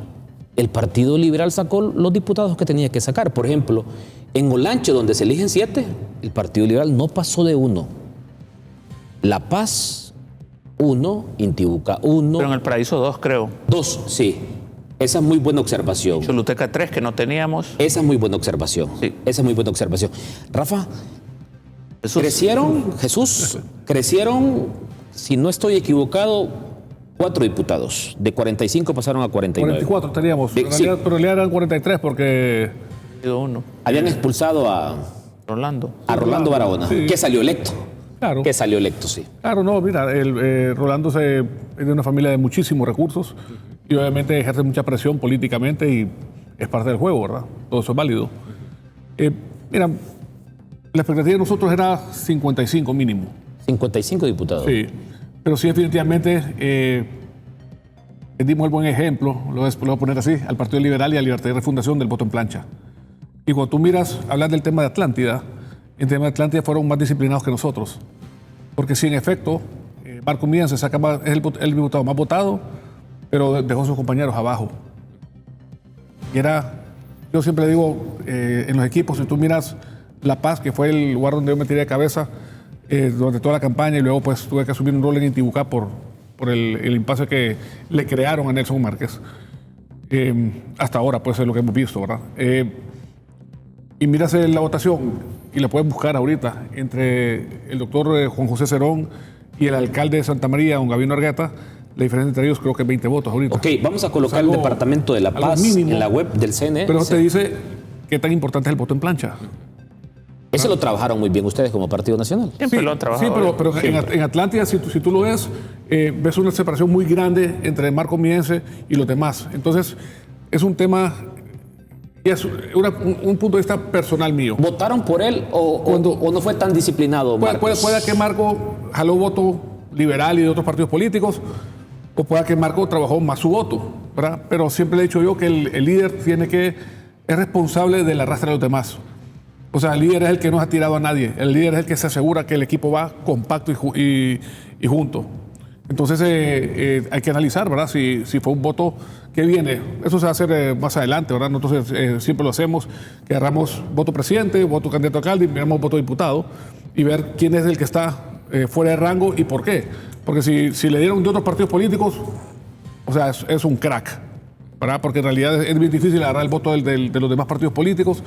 el Partido Liberal sacó los diputados que tenía que sacar. Por ejemplo, en Olancho, donde se eligen 7, el Partido Liberal no pasó de 1. La Paz, 1, Intibucá, 1. Pero en el Paraíso 2, creo. 2, sí. Esa es muy buena observación. Choluteca 3, que no teníamos. Esa es muy buena observación. Sí. Esa es muy buena observación. Rafa, Jesús. crecieron, si no estoy equivocado, 4 diputados. De 45 pasaron a 49. 44 teníamos, Sí, sí. pero en realidad eran 43 porque... Uno. Habían expulsado a Rolando. Rolando Barahona, Sí. que salió electo. Claro. Que salió electo, sí. Claro, no, mira, Rolando es de una familia de muchísimos recursos y obviamente ejerce mucha presión políticamente y es parte del juego, ¿verdad? Todo eso es válido. Mira, la expectativa de nosotros era 55 mínimo. 55 diputados. Sí, pero sí definitivamente dimos el buen ejemplo, lo voy a poner así, al Partido Liberal y a Libertad y Refundación del voto en plancha. Y cuando tú miras, hablas del tema de Atlántida, en tema de Atlántida fueron más disciplinados que nosotros. Porque sí, en efecto, Marco Millán es el diputado más votado, pero dejó a sus compañeros abajo. Y yo siempre digo, en los equipos, si tú miras La Paz, que fue el lugar donde yo me tiré de cabeza durante toda la campaña y luego pues tuve que asumir un rol en Intibucá por el impasse que le crearon a Nelson Márquez. Hasta ahora, pues es lo que hemos visto, ¿verdad? Y miras la votación, y la puedes buscar ahorita, entre el doctor Juan José Cerón y el alcalde de Santa María, don Gabino Argueta, la diferencia entre ellos creo que es 20 votos ahorita. Ok, vamos a colocar el Departamento de La Paz mínimo, en la web del CNE. Pero eso te dice qué tan importante es el voto en plancha. Ese lo trabajaron muy bien ustedes como Partido Nacional. Siempre lo han trabajado. Sí, pero en Atlántida, si tú lo ves, ves una separación muy grande entre Marco Miense y los demás. Entonces, es un tema, y es un punto de vista personal mío. ¿Votaron por él o no fue tan disciplinado, Marcos? Puede que Marco jaló voto liberal y de otros partidos políticos, o pueda que Marco trabajó más su voto, ¿verdad? Pero siempre le he dicho yo que el líder es responsable del arrastre de los demás. O sea, el líder es el que no ha tirado a nadie. El líder es el que se asegura que el equipo va compacto y junto. Entonces hay que analizar, ¿verdad? Si fue un voto que viene. Eso se va a hacer más adelante, ¿verdad? Nosotros siempre lo hacemos, que agarramos voto presidente, voto candidato a alcalde y miramos voto diputado y ver quién es el que está fuera de rango y por qué. Porque si le dieron de otros partidos políticos, o sea, es un crack, ¿verdad? Porque en realidad es bien difícil agarrar el voto de los demás partidos políticos.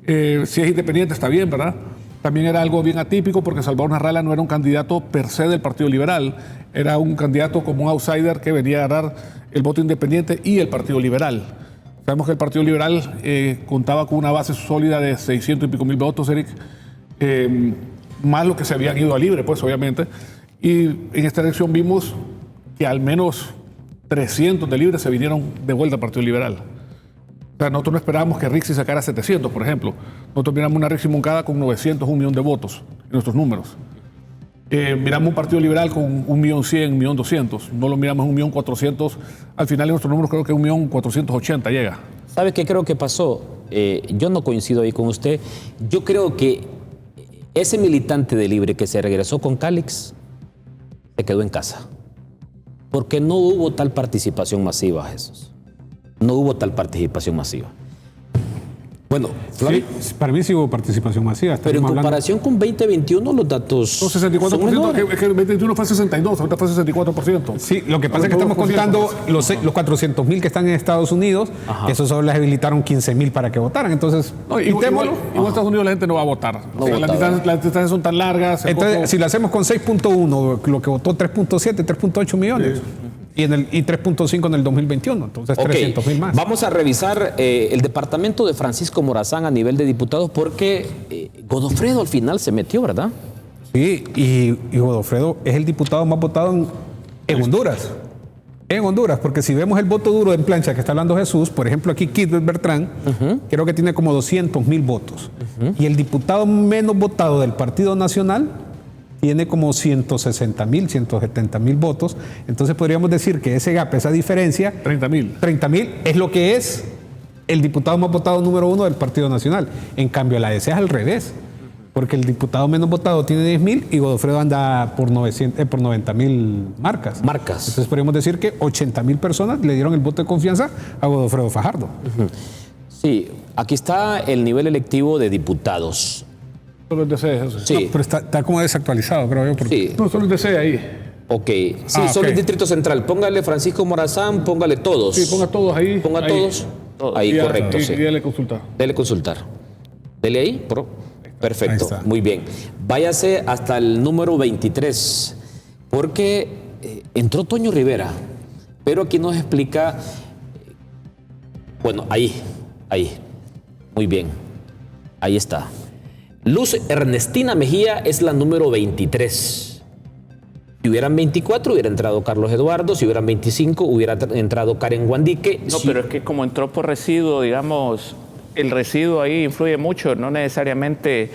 Si es independiente está bien, ¿verdad? También era algo bien atípico porque Salvador Narrala no era un candidato per se del Partido Liberal, era un candidato como un outsider que venía a agarrar el voto independiente y el Partido Liberal. Sabemos que el Partido Liberal contaba con una base sólida de 600 y pico mil votos, Eric, más lo que se habían ido a libre, pues obviamente. Y en esta elección vimos que al menos 300 de libres se vinieron de vuelta al Partido Liberal. O sea, nosotros no esperábamos que Rixi sacara 700, por ejemplo. Nosotros miramos una Rixi Moncada con 900, 1 millón de votos en nuestros números. Miramos un Partido Liberal con 1.100.000, 1.200.000. No lo miramos en 1.400.000. Al final en nuestros números creo que 1.480.000 llega. ¿Sabe qué creo que pasó? Yo no coincido ahí con usted. Yo creo que ese militante de Libre que se regresó con Calix se quedó en casa. Porque no hubo tal participación masiva, Jesús. No hubo tal participación masiva. Bueno, Flavio. Sí, para mí sí hubo participación masiva. Pero en comparación con 2021 los datos No, 64%, son menores. que el 2021 fue 62, ahorita fue 64%. Sí, lo que pasa es que estamos contando los 400.000 que están en Estados Unidos, que eso solo les habilitaron 15.000 para que votaran. Entonces, No, igual en Estados Unidos la gente no va a votar. No O sea, vota, las distancias son tan largas. Entonces, si lo hacemos con 6.1, lo que votó 3.7, 3.8 millones. Y 3.5 en el 2021, entonces Ok, 300.000 más. Vamos a revisar el departamento de Francisco Morazán a nivel de diputados porque Godofredo al final se metió, ¿verdad? Sí, y Godofredo es el diputado más votado en Honduras. En Honduras, porque si vemos el voto duro en plancha que está hablando Jesús, por ejemplo aquí Kidbert Bertrán, creo que tiene como 200.000 votos. Y el diputado menos votado del Partido Nacional tiene como 160.000, 170.000 votos. Entonces podríamos decir que ese gap, esa diferencia, 30.000 es lo que es el diputado más votado número 1 del Partido Nacional. En cambio, la DC es al revés, porque el diputado menos votado tiene 10.000 y Godofredo anda por 90.000 marcas. Entonces podríamos decir que 80.000 personas le dieron el voto de confianza a Godofredo Fajardo. Sí, aquí está el nivel electivo de diputados. Solo el DC, eso. Sí. No, pero está como desactualizado, creo yo. Sí. No, solo el DC ahí. Ok, sí, solo el Distrito Central. Póngale Francisco Morazán, póngale todos. Sí, ponga todos ahí. Ponga ahí. todos. Ahí, Y correcto, y sí. dele consultar. Dele consultar. Dele ahí, perfecto, muy bien. Váyase hasta el número 23, porque entró Toño Rivera, pero aquí nos explica, bueno, ahí, muy bien, ahí está. Luz Ernestina Mejía es la número 23. Si hubieran 24, hubiera entrado Carlos Eduardo. Si hubieran 25, hubiera entrado Karen Guandique. No, pero es que como entró por residuo, digamos, el residuo ahí influye mucho, no necesariamente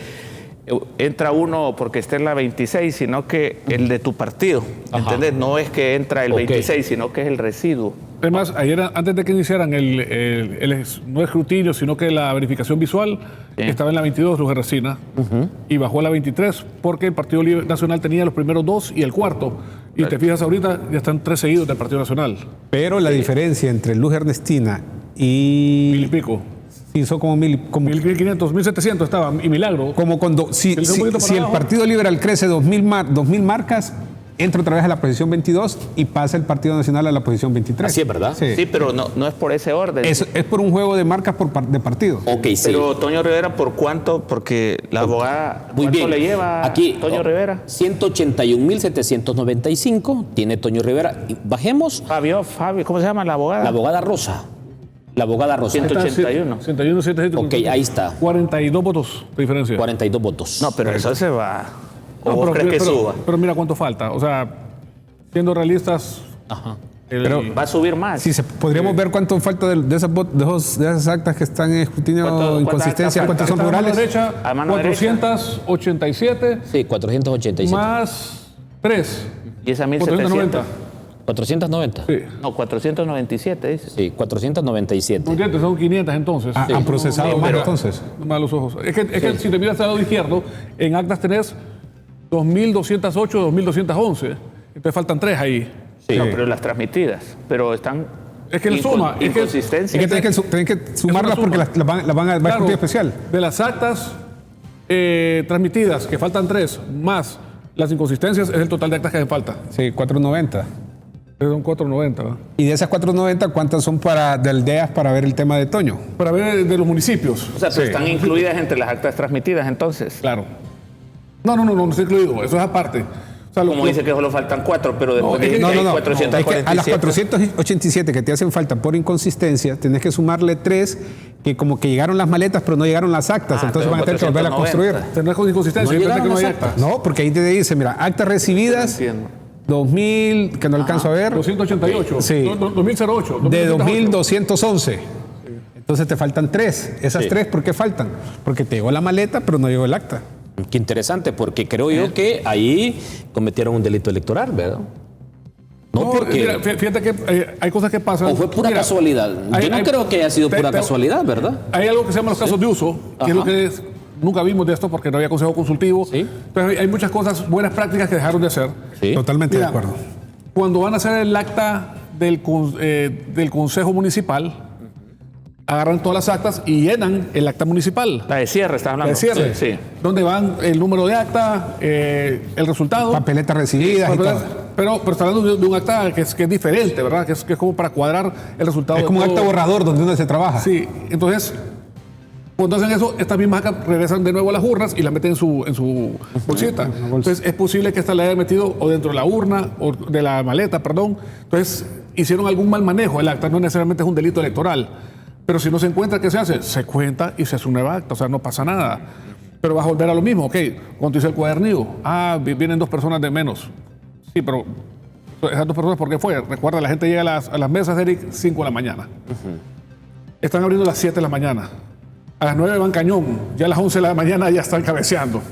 entra uno porque esté en la 26, sino que el de tu partido, ¿entendés? No es que entra el 26, sino que es el residuo. Además, ayer, antes de que iniciaran no escrutinio, sino que la verificación visual, estaba en la 22, Luz Ernestina, y bajó a la 23, porque el Partido Nacional tenía los primeros 2 y el cuarto. Y te fijas ahorita, ya están 3 seguidos del Partido Nacional. Pero la diferencia entre Luz Ernestina y... Mil y pico. Hizo como 1.500, 1.700 estaba, y milagro. como cuando si el Partido Liberal crece 2.000 marcas, entra otra vez a la posición 22 y pasa el Partido Nacional a la posición 23. Así es, ¿verdad? Sí, pero no es por ese orden. Es por un juego de marcas de partido. Ok, sí. Pero Toño Rivera, ¿por cuánto? Porque la abogada, Muy ¿cuánto bien. le lleva Aquí, Toño Rivera? 181.795 tiene Toño Rivera. Y bajemos. Fabio, ¿cómo se llama la abogada? La abogada Rosa. La abogada Rosa. 181. 181, 700. Ok, ahí está. 42 votos de diferencia. 42 votos. No, pero eso se va. ¿O No, vos crees que suba? Pero mira cuánto falta. O sea, siendo realistas, Va a subir más. Sí, podríamos ver cuánto falta de esas actas que están en escrutinio inconsistencia, cuántas son a mano rurales. derecha, A mano 487 Sí, 487. más 3. Y esa 490. 490. Sí. No, 497, dice. Sí, 497. 400, son 500 entonces. Han procesado más entonces. No me da los ojos. Es que si te miras al lado izquierdo, en actas tenés 2.208, 2.211. Entonces faltan 3 ahí. Sí. No, pero las transmitidas. Pero están. Es que le suma. Inconsistencia. Es que tienen que sumarlas porque las van a Claro, escrutinio especial. De las actas transmitidas, que faltan 3, más las inconsistencias, es el total de actas que hacen falta. Sí, 490. Son 490, ¿verdad? Y de esas 490, ¿cuántas son de aldeas para ver el tema de Toño? Para ver de los municipios. O sea, pero están incluidas entre las actas transmitidas, entonces. Claro. No está incluido. Eso es aparte. O sea, Como dice que solo faltan 4, pero después de que hay Es 447. que a las 487 que te hacen falta por inconsistencia, tenés que sumarle 3 que como que llegaron las maletas, pero no llegaron las actas. Entonces van a tener que volver a construir. Tendrás con inconsistencia. No Fíjate que no hay llegaron las actas. No, porque ahí te dice, mira, actas recibidas, Entiendo. 2000, que no alcanzo a ver, 288. Sí. 2008. de 2211. Entonces te faltan 3. Esas 3, ¿por qué faltan? Porque te llegó la maleta, pero no llegó el acta. Qué interesante, porque creo yo que ahí cometieron un delito electoral, ¿verdad? No, porque... Mira, fíjate que hay cosas que pasan. O fue pura Mira, casualidad. Yo no creo que haya sido pura casualidad, ¿verdad? Hay algo que se llama los casos de uso, que es lo que nunca vimos de esto porque no había consejo consultivo. Sí. Pero hay muchas cosas, buenas prácticas que dejaron de hacer. Sí. Totalmente Mira, de acuerdo. Cuando van a hacer el acta del consejo municipal, agarran todas las actas y llenan el acta municipal. La de cierre, ¿estás hablando? De cierre. Sí. Donde van el número de acta, el resultado. Papeletas recibidas y todo. Pero está hablando de un acta que es diferente, ¿verdad? Que es como para cuadrar el resultado. Es como un de acta todo. borrador donde uno se trabaja. Sí, entonces, cuando hacen eso, estas mismas actas regresan de nuevo a las urnas y las meten en su bolsita. Entonces, es posible que esta la hayan metido o dentro de la urna o de la maleta, perdón. Entonces, hicieron algún mal manejo del acta. No necesariamente es un delito electoral. Pero si no se encuentra, ¿qué se hace? Se cuenta y se hace un nueva acta. O sea, no pasa nada. Pero vas a volver a lo mismo. Ok, cuando hice el cuadernillo, vienen 2 personas de menos. Sí, pero esas 2 personas, ¿por qué fue? Recuerda, la gente llega a las mesas, Eric, 5 de la mañana. Están abriendo a las 7 de la mañana. A las 9 van cañón. Ya a las 11 de la mañana ya están cabeceando.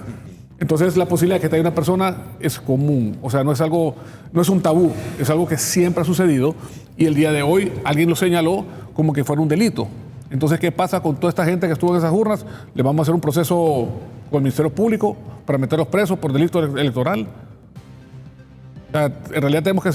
Entonces, la posibilidad de que te haya una persona es común. O sea, no es un tabú. Es algo que siempre ha sucedido. Y el día de hoy alguien lo señaló como que fuera un delito. Entonces, ¿qué pasa con toda esta gente que estuvo en esas urnas? Le vamos a hacer un proceso con el Ministerio Público para meterlos presos por delito electoral. O sea, en realidad tenemos que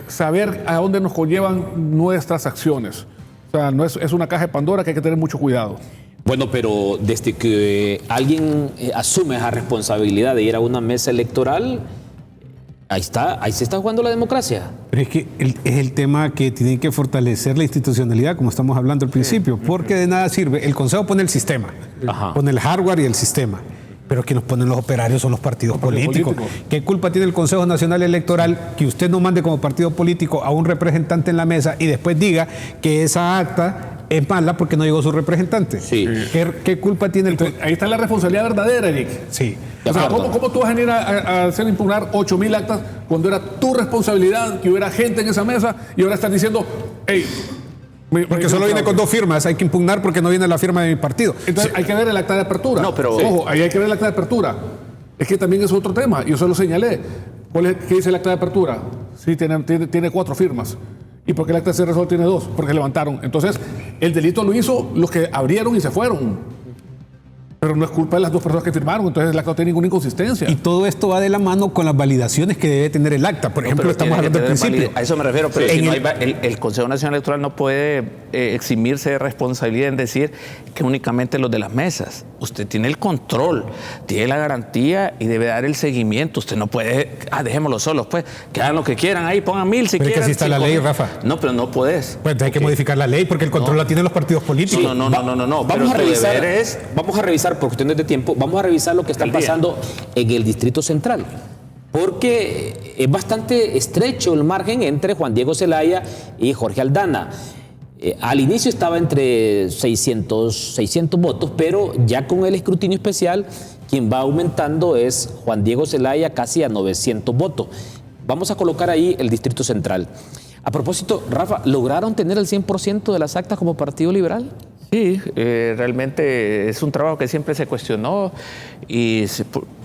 saber a dónde nos conllevan nuestras acciones. O sea, no es una caja de Pandora que hay que tener mucho cuidado. Bueno, pero desde que alguien asume esa responsabilidad de ir a una mesa electoral, Ahí se está jugando la democracia. Pero es que es el tema que tiene que fortalecer la institucionalidad, como estamos hablando al principio, porque de nada sirve. El Consejo pone el sistema, pone el hardware y el sistema, pero quienes ponen los operarios son los partidos políticos. ¿Qué culpa tiene el Consejo Nacional Electoral que usted no mande como partido político a un representante en la mesa y después diga que esa acta es mala porque no llegó su representante? Sí. ¿Qué culpa tiene el Entonces, ahí está la responsabilidad verdadera, Eric. Sí. O sea, ¿cómo tú vas a venir a hacer impugnar 8.000 actas cuando era tu responsabilidad que hubiera gente en esa mesa y ahora estás diciendo, hey, Porque solo viene con 2 firmas, hay que impugnar porque no viene la firma de mi partido. Entonces hay que ver el acta de apertura. No, pero- Ojo, ahí hay que ver el acta de apertura. Es que también es otro tema, yo se lo señalé. ¿Qué dice el acta de apertura? Sí, tiene 4 firmas. ¿Y por qué el acta de cierre solo tiene 2? Porque levantaron. Entonces, el delito lo hizo los que abrieron y se fueron. Pero no es culpa de las 2 personas que firmaron, entonces el acta no tiene ninguna inconsistencia. Y todo esto va de la mano con las validaciones que debe tener el acta. Por ejemplo, Pero estamos tiene que hablando del tener principio. A eso me refiero, pero Sí. si no En hay el Consejo Nacional Electoral no puede eximirse de responsabilidad en decir que únicamente los de las mesas. Usted tiene el control, tiene la garantía y debe dar el seguimiento. Usted no puede, dejémoslo solos, pues, que hagan lo que quieran ahí, pongan 1000 si Pero es que quieren. así está la 5000. ley, Rafa. No, pero no puedes. Pues hay que modificar la ley porque el control la tienen los partidos políticos. No. Vamos pero a tu revisar, deber es- vamos a revisar por cuestiones de tiempo, vamos a revisar lo que está Al día. pasando en el Distrito Central. Porque es bastante estrecho el margen entre Juan Diego Zelaya y Jorge Aldana. Al inicio estaba entre 600 votos, pero ya con el escrutinio especial, quien va aumentando es Juan Diego Zelaya casi a 900 votos. Vamos a colocar ahí el Distrito Central. A propósito, Rafa, ¿lograron tener el 100% de las actas como Partido Liberal? Sí, realmente es un trabajo que siempre se cuestionó y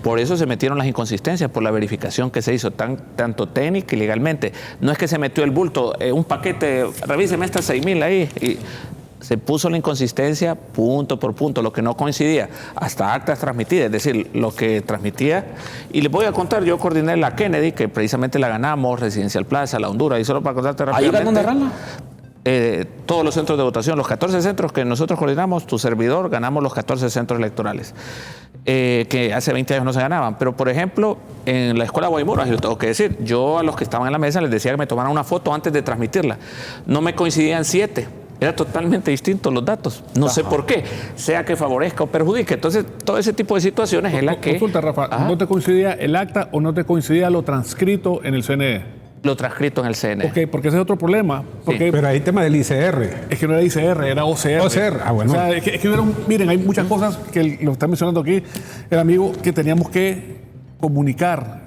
por eso se metieron las inconsistencias, por la verificación que se hizo tanto técnica y legalmente. No es que se metió el bulto, un paquete, revíseme estas 6.000 ahí, y se puso la inconsistencia punto por punto, lo que no coincidía, hasta actas transmitidas, es decir, lo que transmitía. Y les voy a contar, yo coordiné la Kennedy, que precisamente la ganamos, Residencial Plaza, la Honduras, y solo para contarte rápidamente. ¿Ahí ganó Narrala? Todos los centros de votación, los 14 centros que nosotros coordinamos, tu servidor, ganamos los 14 centros electorales, que hace 20 años no se ganaban. Pero, por ejemplo, en la escuela Guaymura, yo tengo que decir, yo a los que estaban en la mesa les decía que me tomaran una foto antes de transmitirla. No me coincidían 7. Era totalmente distintos los datos. No sé por qué, sea que favorezca o perjudique. Entonces, todo ese tipo de situaciones es la que... Consulta, Rafa, ¿no te coincidía el acta o no te coincidía lo transcrito en el CNE? Lo transcrito en el CNE. Ok, porque ese es otro problema. Porque Pero hay tema del ICR. es que no era ICR, era OCR. OCR, bueno. O sea, es que miren, hay muchas cosas que lo está mencionando aquí el amigo que teníamos que comunicar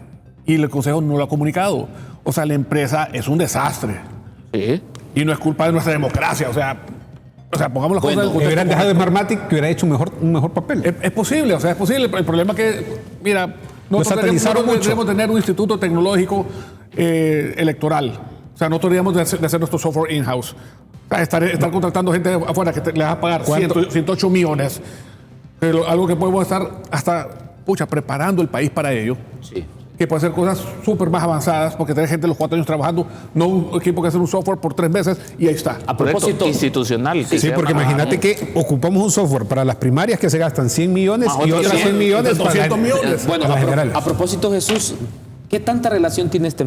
y el Consejo no lo ha comunicado. O sea, la empresa es un desastre Sí. y no es culpa de nuestra democracia. O sea pongamos las cosas en el Que contexto hubieran dejado de correcto. Smartmatic, que hubiera hecho un mejor papel. Es posible, o sea, es posible. El problema es que, mira, nosotros satanizaron mucho. deberíamos tener un instituto tecnológico electoral. O sea, nosotros deberíamos de hacer nuestro software in-house. O sea, estar contratando gente afuera que les va a pagar 108 millones. Pero algo que podemos estar hasta, preparando el país para ello. Sí. Que puede hacer cosas súper más avanzadas, porque tener gente los 4 años trabajando, no un equipo que hace un software por 3 meses y ahí está. A propósito, institucional. Sí, porque imagínate que ocupamos un software para las primarias que se gastan 100 millones Más y otros otras 100 millones 200 millones. bueno, para las generales. a propósito, Jesús, ¿qué tanta relación tiene esta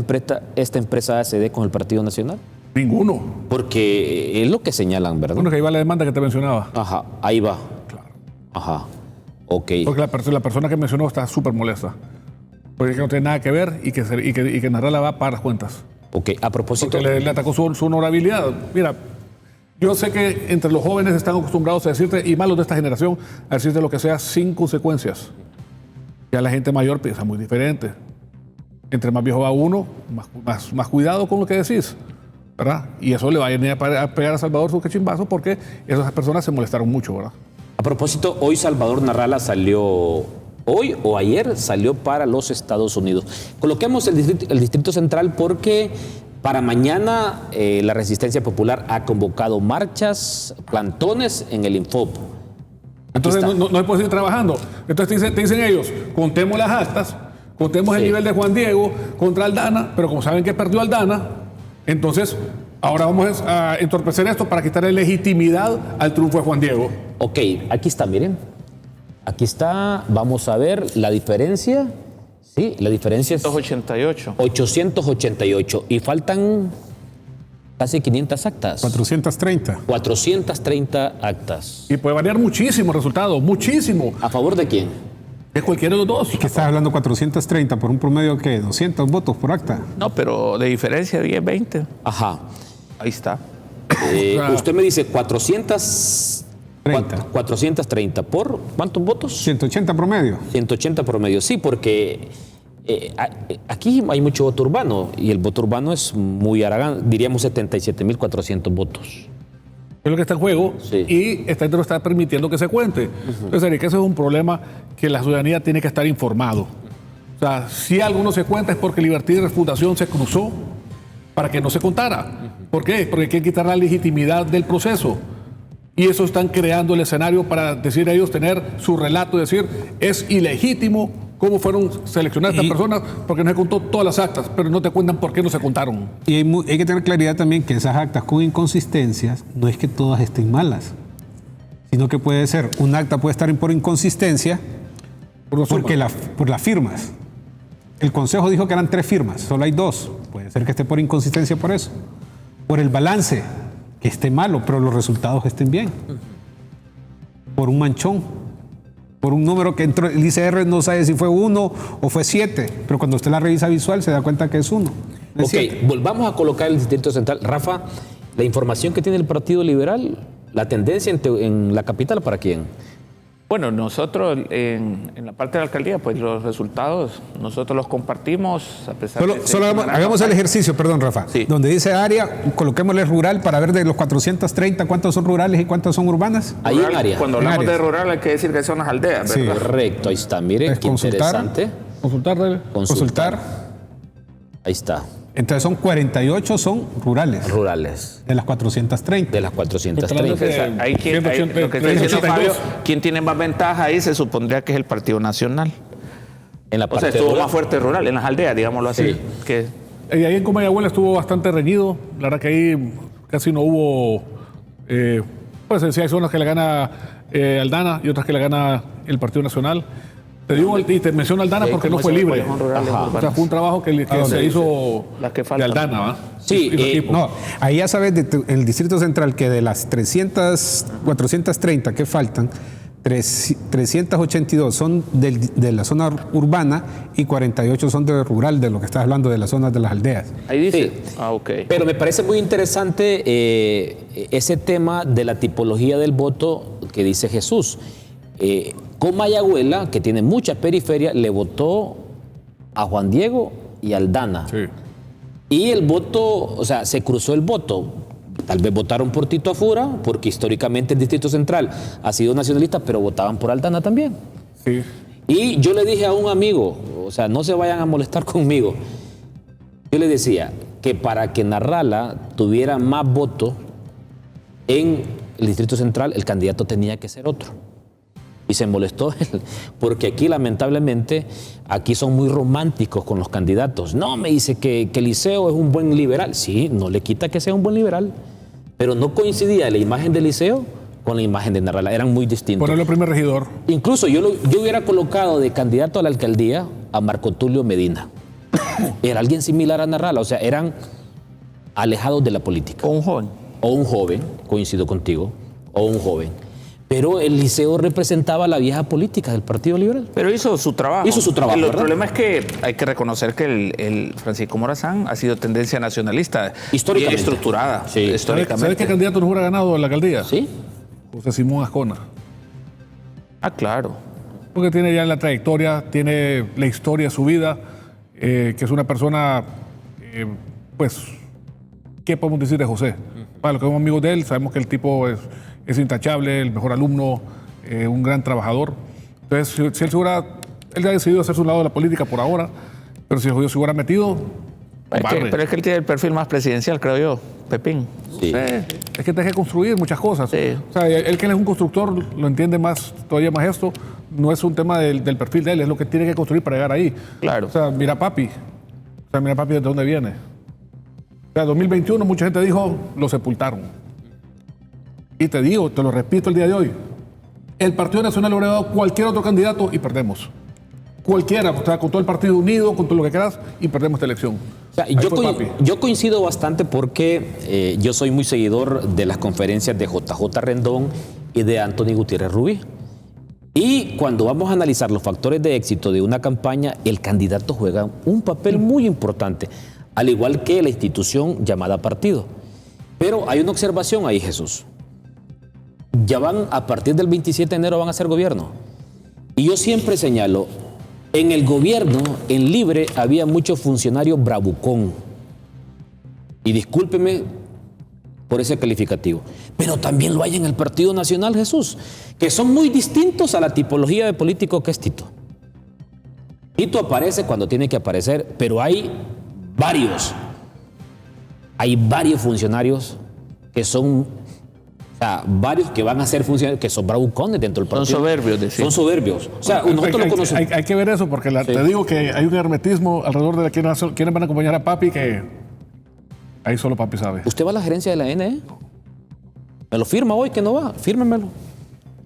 empresa ACD con el Partido Nacional? Ninguno. Porque es lo que señalan, ¿verdad? Bueno, que ahí va la demanda que te mencionaba. Ajá, ahí va. Ajá, ok. Porque la persona que mencionó está súper molesta. Porque no tiene nada que ver y que Narrala va a pagar las cuentas. Ok, a propósito, Porque le atacó su honorabilidad. Mira, yo sé que entre los jóvenes están acostumbrados a decirte, y malos de esta generación, a decirte lo que sea sin consecuencias. Ya la gente mayor piensa muy diferente. Entre más viejo va uno, más cuidado con lo que decís, ¿verdad? Y eso le va a venir a pegar a Salvador su cachimbazo porque esas personas se molestaron mucho, ¿verdad? a propósito, hoy Salvador Narrala salió, hoy o ayer salió para los Estados Unidos. Coloquemos el Distrito Central porque para mañana la Resistencia Popular ha convocado marchas, plantones en el Infop. Entonces está. no puedes seguir trabajando. Entonces te dicen ellos, contemos las actas, contemos el Sí. nivel de Juan Diego contra Aldana, pero como saben que perdió Aldana, entonces ahora vamos a entorpecer esto para quitarle legitimidad al triunfo de Juan Diego. Ok, aquí está, miren. Aquí está, vamos a ver la diferencia. Sí, la diferencia es 288. 888 y faltan casi 500 actas. 430. 430 actas. Y puede variar muchísimo el resultado, muchísimo. ¿A favor de quién? Es cualquiera de los dos. ¿Qué estás hablando? 430 por un promedio que 200 votos por acta. No, pero de diferencia 10, 20. Ajá. Ahí está. Usted me dice 430 por ¿cuántos votos? 180 promedio. 180 promedio. Sí, porque aquí hay mucho voto urbano y el voto urbano es muy aragán, diríamos 77.400 votos. Es lo que está en juego, Sí. y esta gente no está permitiendo que se cuente. Entonces, Eric, ese es un problema que la ciudadanía tiene que estar informado. O sea, si algo no se cuenta es porque Libertad Fundación se cruzó para que no se contara. ¿Por qué? Porque hay que quitar la legitimidad del proceso. Y eso están creando el escenario para decir a ellos, tener su relato, decir, es ilegítimo cómo fueron seleccionadas estas personas porque no se contó todas las actas, pero no te cuentan por qué no se contaron. Y hay que tener claridad también que esas actas con inconsistencias no es que todas estén malas, sino que puede ser, un acta puede estar por inconsistencia porque por las firmas. El Consejo dijo que eran 3 firmas, solo hay 2. Puede ser que esté por inconsistencia por eso. Por el balance, que esté malo, pero los resultados estén bien. Por un manchón. Por un número que entró, el ICR no sabe si fue 1 o fue 7, pero cuando usted la revisa visual se da cuenta que es 1. Ok, volvamos a colocar el Distrito Central. Rafa, la información que tiene el Partido Liberal, la tendencia en la capital, ¿para quién? Bueno, nosotros en la parte de la alcaldía, pues los resultados nosotros los compartimos a pesar Solo hagamos el ejercicio, perdón, Rafa. Sí. Donde dice área, coloquémosle rural para ver de los 430 cuántos son rurales y cuántos son urbanas. Ahí en área. Cuando En hablamos áreas. de rural hay que decir que son las aldeas, Sí. ¿verdad? Correcto, ahí está. Mire, Es qué interesante. Consultar. Consultar. Ahí está. Entonces son 48 son rurales, Rurales, de las 430. de las 430. Entonces, ahí lo que está diciendo Fabio, quien tiene más ventaja ahí se supondría que es el Partido Nacional. En la O sea, parte estuvo rural. más fuerte rural, en las aldeas, digámoslo así. Sí. Que Y ahí en Comayagüela estuvo bastante reñido. La verdad que ahí casi no hubo. Pues sí, hay zonas que le gana Aldana y otras que le gana el Partido Nacional. Te digo y te menciono Aldana porque no fue libre. O sea, fue un trabajo que se hizo Las que de faltan. Aldana, ¿va? Sí, Y su equipo. No, ahí ya sabes, en el Distrito Central, que de las 430 que faltan, 382 son de la zona urbana y 48 son de rural, de lo que estás hablando, de las zonas de las aldeas. ahí dice. Sí. Ah, ok. Pero me parece muy interesante ese tema de la tipología del voto que dice Jesús. Comayagüela, que tiene mucha periferia, le votó a Juan Diego y a Aldana. Sí. Y el voto, o sea, se cruzó el voto. Tal vez votaron por Tito Afura, porque históricamente el Distrito Central ha sido nacionalista, pero votaban por Aldana también. Sí. Y yo le dije a un amigo, o sea, no se vayan a molestar conmigo. Yo le decía que para que Narrala tuviera más votos en el Distrito Central, el candidato tenía que ser otro. Y se molestó él, porque aquí lamentablemente, aquí son muy románticos con los candidatos. No, me dice que Liceo es un buen liberal. Sí, no le quita que sea un buen liberal, pero no coincidía la imagen de Liceo con la imagen de Narrala, eran muy distintos. Ponerlo primer regidor. Incluso yo hubiera colocado de candidato a la alcaldía a Marco Tulio Medina. Era alguien similar a Narrala, o sea, eran alejados de la política. O un joven. O un joven, coincido contigo, o un joven. Pero el Liceo representaba la vieja política del Partido Liberal. Pero hizo su trabajo. Hizo su trabajo, El ¿verdad? problema es que hay que reconocer que el Francisco Morazán ha sido tendencia nacionalista. Históricamente. Bien estructurada. Sí. Históricamente. ¿Sabes qué candidato nos hubiera ganado a la alcaldía? ¿Sí? José Simón Ascona. Ah, claro. Porque tiene ya la trayectoria, tiene la historia de su vida, que es una persona, pues, ¿qué podemos decir de José? Para los que somos amigos de él, sabemos que el tipo es intachable, el mejor alumno, un gran trabajador. Entonces, si él ha decidido hacer su lado de la política por ahora, pero si se hubiera metido, barre. Pero es que él tiene el perfil más presidencial, creo yo, Pepín. Sí. Es que tenés que construir muchas cosas. Sí. O sea, él que él es un constructor, lo entiende más, todavía más esto. No es un tema del perfil de él, es lo que tiene que construir para llegar ahí. Claro. O sea, mira papi. O sea, mira papi de dónde viene. O sea, 2021 mucha gente dijo, lo sepultaron. Y te digo, te lo repito el día de hoy. El Partido Nacional le hubiera dado cualquier otro candidato y perdemos. cualquiera, o sea, con todo el partido unido, con todo lo que quieras, y perdemos esta elección. O sea, yo coincido bastante porque yo soy muy seguidor de las conferencias de JJ Rendón y de Anthony Gutiérrez Rubí. Y cuando vamos a analizar los factores de éxito de una campaña, el candidato juega un papel muy importante, al igual que la institución llamada partido. Pero hay una observación ahí, Jesús. Ya van, a partir del 27 de enero van a ser gobierno. Y yo siempre señalo, en el gobierno, en Libre, había muchos funcionarios bravucón. Y discúlpeme por ese calificativo. Pero también lo hay en el Partido Nacional, Jesús, que son muy distintos a la tipología de político que es Tito. Tito aparece cuando tiene que aparecer, pero hay varios funcionarios que son, o sea, varios que van a ser funcionarios que son bravucones dentro del partido. Son soberbios, decir. Son soberbios. O sea, nosotros lo conocemos. Hay que ver eso, porque te digo que hay un hermetismo alrededor de quienes van a acompañar a Papi, que ahí solo Papi sabe. ¿Usted va a la gerencia de la NE? ¿Me lo firma hoy que no va? Fírmemelo.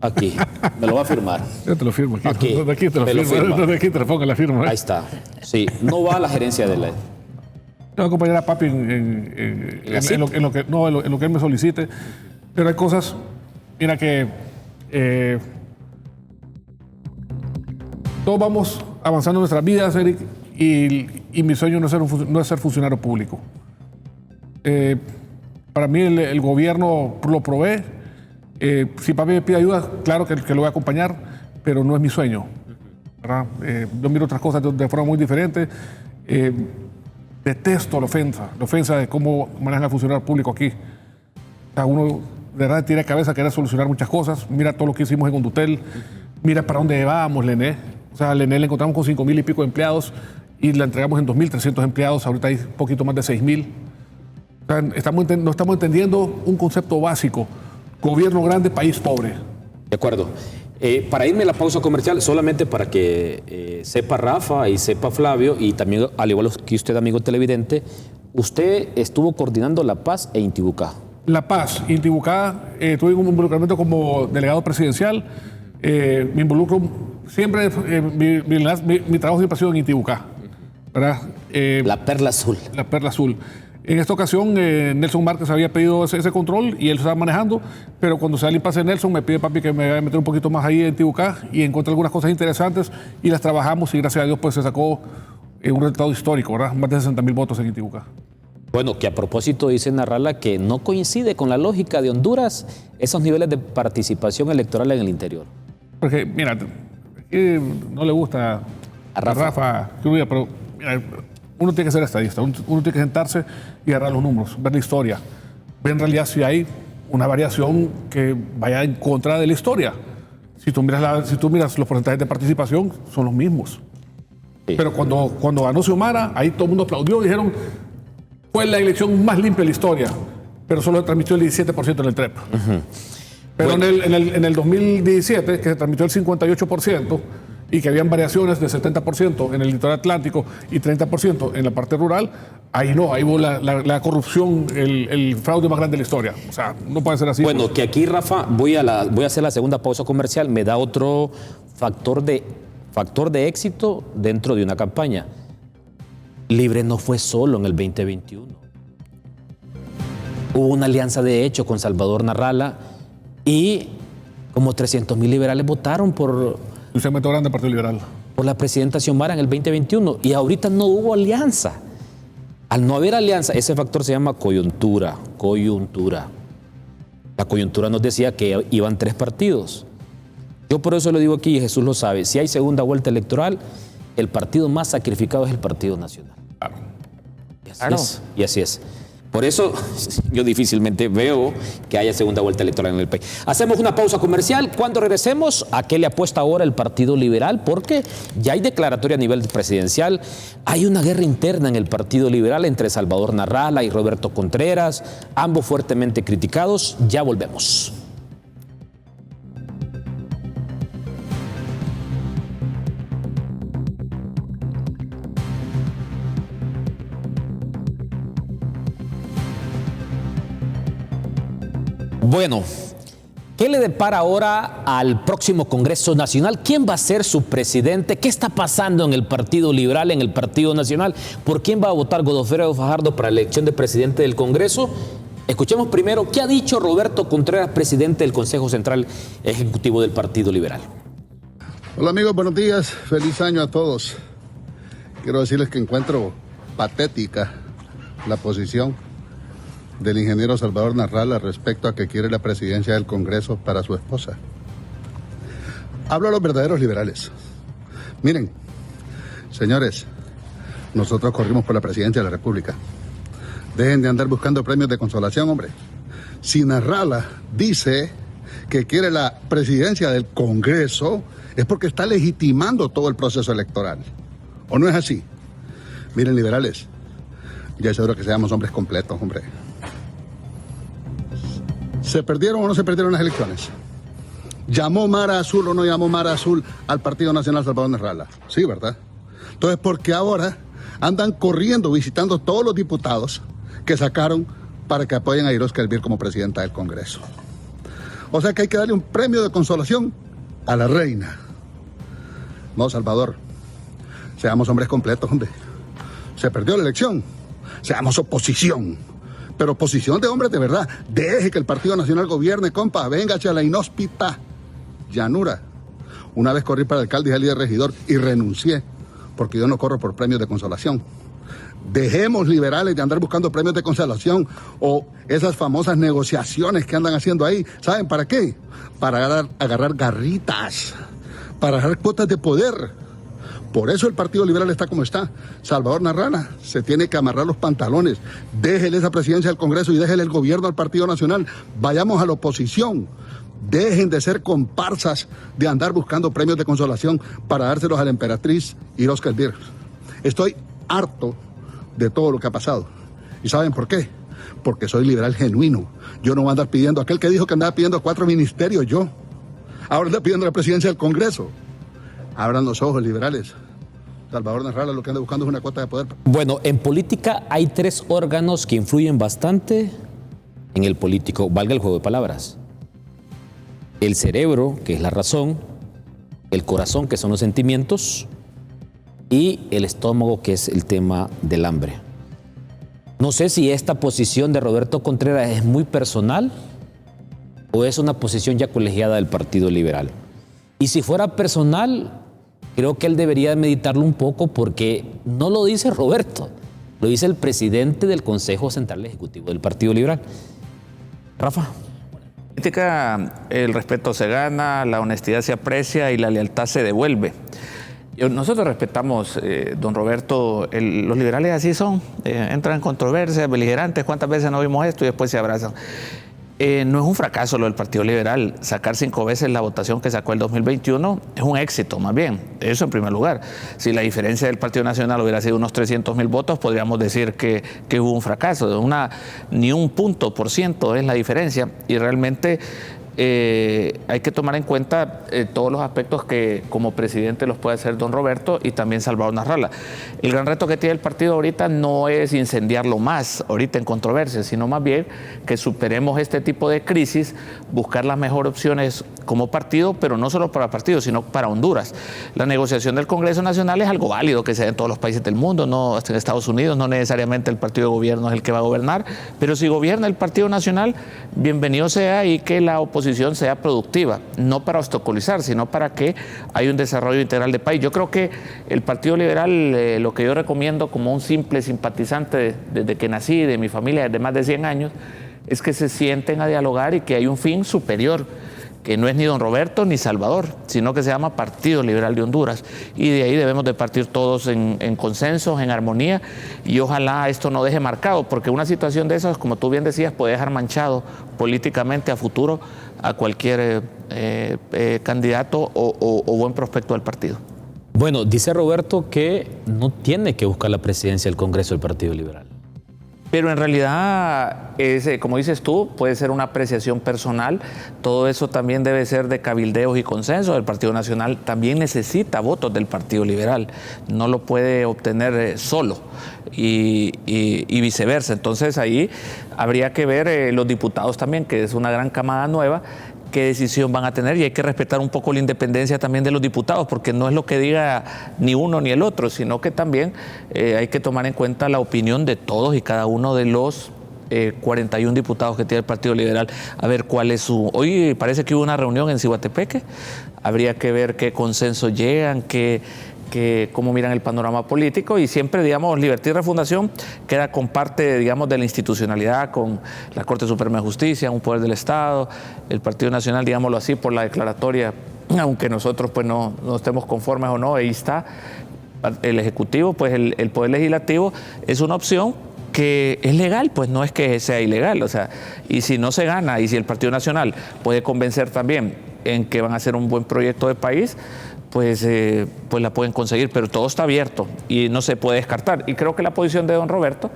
Aquí, me lo va a firmar. Yo te lo firmo aquí. Aquí, Desde aquí te lo me lo firmo. firma. Desde aquí te lo pongo la firma. Ahí está. Sí, no va a la gerencia de la NE. Yo voy a acompañar a Papi en lo que él me solicite. Pero hay cosas, mira que todos vamos avanzando en nuestras vidas, Eric, y mi sueño no es ser funcionario público. Para mí el gobierno lo provee. Si Papi me pide ayuda, claro que lo voy a acompañar, pero no es mi sueño, ¿verdad? Yo miro otras cosas de forma muy diferente. Detesto la ofensa de cómo manejan al funcionario público aquí. O sea, uno de verdad tiene cabeza querer solucionar muchas cosas. Mira todo lo que hicimos en Condutel, mira para dónde vamos, Lené. O sea, Lené le encontramos con 5,000 y pico de empleados y la entregamos en 2,300 empleados, ahorita hay un poquito más de 6,000. O sea, no estamos entendiendo un concepto básico. Gobierno grande, país pobre. De acuerdo. Para irme a la pausa comercial, solamente para que sepa Rafa y sepa Flavio, y también al igual que usted, amigo televidente, usted estuvo coordinando La Paz e Intibucá. La Paz, Intibucá, tuve un involucramiento como delegado presidencial. Me involucro siempre, mi trabajo siempre ha sido en Intibucá, ¿verdad? La Perla Azul. La Perla Azul. En esta ocasión, Nelson Márquez había pedido ese control y él lo estaba manejando, pero cuando se da el impasse de Nelson, me pide Papi que me vaya a meter un poquito más ahí en Intibucá y encontré algunas cosas interesantes y las trabajamos y gracias a Dios pues se sacó un resultado histórico, ¿verdad? Más de 60,000 votos en Intibucá. Bueno, que a propósito dice Narrala que no coincide con la lógica de Honduras esos niveles de participación electoral en el interior. Porque, mira, no le gusta a Rafa Cruz, pero mira, uno tiene que ser estadista, uno tiene que sentarse y agarrar los números, ver la historia, ver en realidad si hay una variación que vaya en contra de la historia. Si tú miras los porcentajes de participación, son los mismos. Sí. Pero cuando ganó Xiomara, ahí todo el mundo aplaudió, dijeron, fue la elección más limpia de la historia, pero solo se transmitió el 17% en el TREP. Pero bueno, en el 2017, que se transmitió el 58%, y que habían variaciones de 70% en el litoral atlántico y 30% en la parte rural, ahí no, ahí hubo la corrupción, el fraude más grande de la historia. O sea, no puede ser así. Bueno, pues, que aquí, Rafa, voy a hacer la segunda pausa comercial, me da otro factor de éxito dentro de una campaña. Libre no fue solo en el 2021. Hubo una alianza de hecho con Salvador Narrala y como 300,000 liberales votaron por... Un segmento grande del Partido Liberal. Por la presidenta Xiomara en el 2021 y ahorita no hubo alianza. Al no haber alianza, ese factor se llama coyuntura. La coyuntura nos decía que iban 3 partidos. Yo por eso lo digo aquí y Jesús lo sabe. Si hay segunda vuelta electoral, el partido más sacrificado es el Partido Nacional. Claro. Y así es. Por eso yo difícilmente veo que haya segunda vuelta electoral en el país. Hacemos una pausa comercial. Cuando regresemos, ¿a qué le apuesta ahora el Partido Liberal? Porque ya hay declaratoria a nivel presidencial. Hay una guerra interna en el Partido Liberal entre Salvador Narrala y Roberto Contreras, ambos fuertemente criticados. Ya volvemos. Bueno, ¿Qué le depara ahora al próximo Congreso Nacional? ¿Quién va a ser su presidente? ¿Qué está pasando en el Partido Liberal, en el Partido Nacional? ¿Por quién va a votar Godofredo Fajardo para la elección de presidente del Congreso? Escuchemos primero qué ha dicho Roberto Contreras, presidente del Consejo Central Ejecutivo del Partido Liberal. Hola amigos, buenos días. Feliz año a todos. Quiero decirles que encuentro patética la posición del ingeniero Salvador Narrala respecto a que quiere la presidencia del Congreso para su esposa. Hablo a los verdaderos liberales. Miren, señores, nosotros corrimos por la presidencia de la República. Dejen de andar buscando premios de consolación, hombre. Si Narrala dice que quiere la presidencia del Congreso, es porque está legitimando todo el proceso electoral. ¿O no es así? Miren, liberales, ya es hora que seamos hombres completos, hombre. ¿Se perdieron o no se perdieron las elecciones? ¿Llamó Mara Azul o no llamó Mara Azul al Partido Nacional Salvador Narrala? Sí, ¿verdad? Entonces, ¿por qué ahora andan corriendo, visitando todos los diputados que sacaron para que apoyen a Iroska Elvir como presidenta del Congreso? O sea que hay que darle un premio de consolación a la reina. No, Salvador, seamos hombres completos, hombre. Se perdió la elección, seamos oposición. Pero oposición de hombres de verdad. Deje que el Partido Nacional gobierne, compa. Véngase a la inhóspita llanura. Una vez corrí para alcalde y salí de regidor y renuncié, porque yo no corro por premios de consolación. Dejemos, liberales, de andar buscando premios de consolación o esas famosas negociaciones que andan haciendo ahí. ¿Saben para qué? Para agarrar garritas, para agarrar cuotas de poder. Por eso el Partido Liberal está como está. Salvador Narrala se tiene que amarrar los pantalones. Déjele esa presidencia del Congreso y déjele el gobierno al Partido Nacional. Vayamos a la oposición. Dejen de ser comparsas de andar buscando premios de consolación para dárselos a la emperatriz Iroska Elvir. Estoy harto de todo lo que ha pasado. ¿Y saben por qué? Porque soy liberal genuino. Yo no voy a andar pidiendo, aquel que dijo que andaba pidiendo 4 ministerios, yo. Ahora anda pidiendo la presidencia del Congreso. Abran los ojos, liberales. Salvador Narrala lo que anda buscando es una cuota de poder. Bueno, en política hay 3 órganos que influyen bastante en el político, valga el juego de palabras. El cerebro, que es la razón, el corazón, que son los sentimientos, y el estómago, que es el tema del hambre. No sé si esta posición de Roberto Contreras es muy personal o es una posición ya colegiada del Partido Liberal. Y si fuera personal, creo que él debería meditarlo un poco, porque no lo dice Roberto, lo dice el presidente del Consejo Central Ejecutivo del Partido Liberal. Rafa. En política, el respeto se gana, la honestidad se aprecia y la lealtad se devuelve. Nosotros respetamos, don Roberto, los liberales así son, entran en controversias, beligerantes, ¿cuántas veces no vimos esto y después se abrazan? No es un fracaso lo del Partido Liberal. Sacar 5 veces la votación que sacó el 2021 es un éxito, más bien. Eso en primer lugar. Si la diferencia del Partido Nacional hubiera sido unos 300,000 votos, podríamos decir que hubo un fracaso. Ni un punto por ciento es la diferencia. Y realmente hay que tomar en cuenta todos los aspectos que como presidente los puede hacer don Roberto y también Salvador Narrala. El gran reto que tiene el partido ahorita no es incendiarlo más ahorita en controversias, sino más bien que superemos este tipo de crisis, buscar las mejores opciones como partido, pero no solo para partido, sino para Honduras. La negociación del Congreso Nacional es algo válido que se da en todos los países del mundo, no en Estados Unidos, no necesariamente el partido de gobierno es el que va a gobernar, pero si gobierna el Partido Nacional, bienvenido sea, y que la oposición sea productiva, no para obstaculizar, sino para que haya un desarrollo integral de país. Yo creo que el Partido Liberal, lo que yo recomiendo como un simple simpatizante desde que nací, de mi familia, desde más de 100 años, es que se sienten a dialogar y que hay un fin superior, que no es ni don Roberto ni Salvador, sino que se llama Partido Liberal de Honduras. Y de ahí debemos de partir todos en consenso, en armonía, y ojalá esto no deje marcado, porque una situación de esas, como tú bien decías, puede dejar manchado políticamente a futuro a cualquier candidato o buen prospecto del partido. Bueno, dice Roberto que no tiene que buscar la presidencia del Congreso del Partido Liberal. Pero en realidad, como dices tú, puede ser una apreciación personal. Todo eso también debe ser de cabildeos y consensos. El Partido Nacional también necesita votos del Partido Liberal. No lo puede obtener solo y viceversa. Entonces ahí habría que ver los diputados también, que es una gran camada nueva, qué decisión van a tener, y hay que respetar un poco la independencia también de los diputados, porque no es lo que diga ni uno ni el otro, sino que también hay que tomar en cuenta la opinión de todos y cada uno de los 41 diputados que tiene el Partido Liberal, a ver cuál es su... Hoy parece que hubo una reunión en Ciguatepeque, habría que ver qué consenso llegan, cómo miran el panorama político, y siempre, digamos, Libertad y Refundación queda con parte, digamos, de la institucionalidad, con la Corte Suprema de Justicia, un poder del Estado, el Partido Nacional, digámoslo así, por la declaratoria, aunque nosotros pues no estemos conformes o no, ahí está el Ejecutivo, pues el Poder Legislativo es una opción que es legal, pues no es que sea ilegal, o sea, y si no se gana, y si el Partido Nacional puede convencer también en que van a hacer un buen proyecto de país, pues la pueden conseguir, pero todo está abierto y no se puede descartar. Y creo que la posición de don Roberto,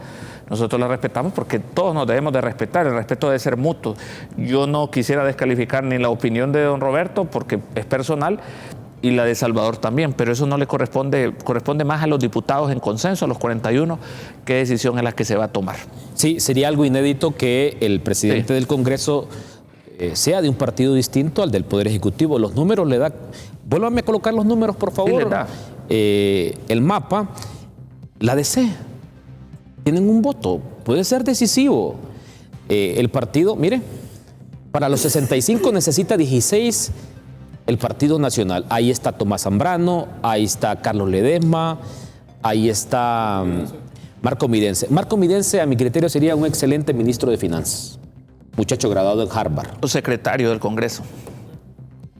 nosotros la respetamos porque todos nos debemos de respetar, el respeto debe ser mutuo. Yo no quisiera descalificar ni la opinión de don Roberto porque es personal, y la de Salvador también, pero eso no le corresponde más a los diputados en consenso, a los 41, qué decisión es la que se va a tomar. Sí, sería algo inédito que el presidente del Congreso sea de un partido distinto al del Poder Ejecutivo. Los números le da... Vuélvame a colocar los números, por favor. Sí, le da. El mapa, la DC, tienen un voto, puede ser decisivo. El partido, mire, para los 65 necesita 16 el Partido Nacional. Ahí está Tomás Zambrano, ahí está Carlos Ledesma, ahí está Marco Midense. Marco Midense, a mi criterio, sería un excelente ministro de Finanzas. Muchacho graduado en Harvard. O secretario del Congreso.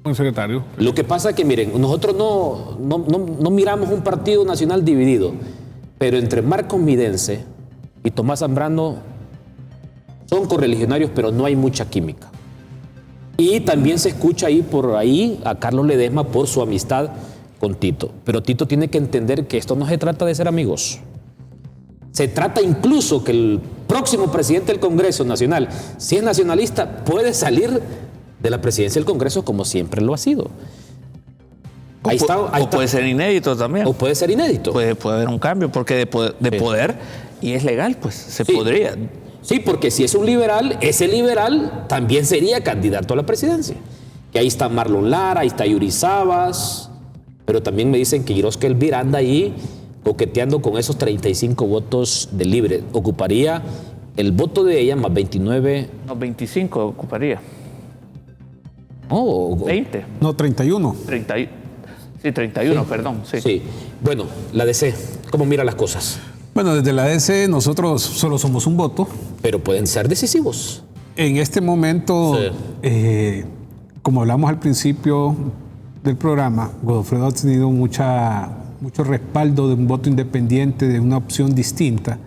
Un secretario. Lo que pasa es que, miren, nosotros no miramos un partido nacional dividido, pero entre Marcos Midense y Tomás Zambrano son correligionarios, pero no hay mucha química. Y también se escucha por ahí a Carlos Ledesma por su amistad con Tito. Pero Tito tiene que entender que esto no se trata de ser amigos. Se trata incluso que el próximo presidente del Congreso Nacional, si es nacionalista, puede salir de la presidencia del Congreso como siempre lo ha sido. Ahí está. Puede ser inédito también. O puede ser inédito. Puede haber un cambio, porque de poder, y es legal, pues se podría. Sí, porque si es un liberal, ese liberal también sería candidato a la presidencia. Que ahí está Marlon Lara, ahí está Yuri Sabas, pero también me dicen que Girosca Elvira anda ahí coqueteando con esos 35 votos de Libre. Ocuparía el voto de ella más 29. No, 25 ocuparía. Oh, 20. No, 31. 31, sí. Perdón. Sí. Sí. Bueno, la DC, ¿cómo mira las cosas? Bueno, desde la DC nosotros solo somos un voto. Pero pueden ser decisivos. En este momento, como hablamos al principio del programa, Godofredo ha tenido mucho respaldo de un voto independiente, de una opción distinta,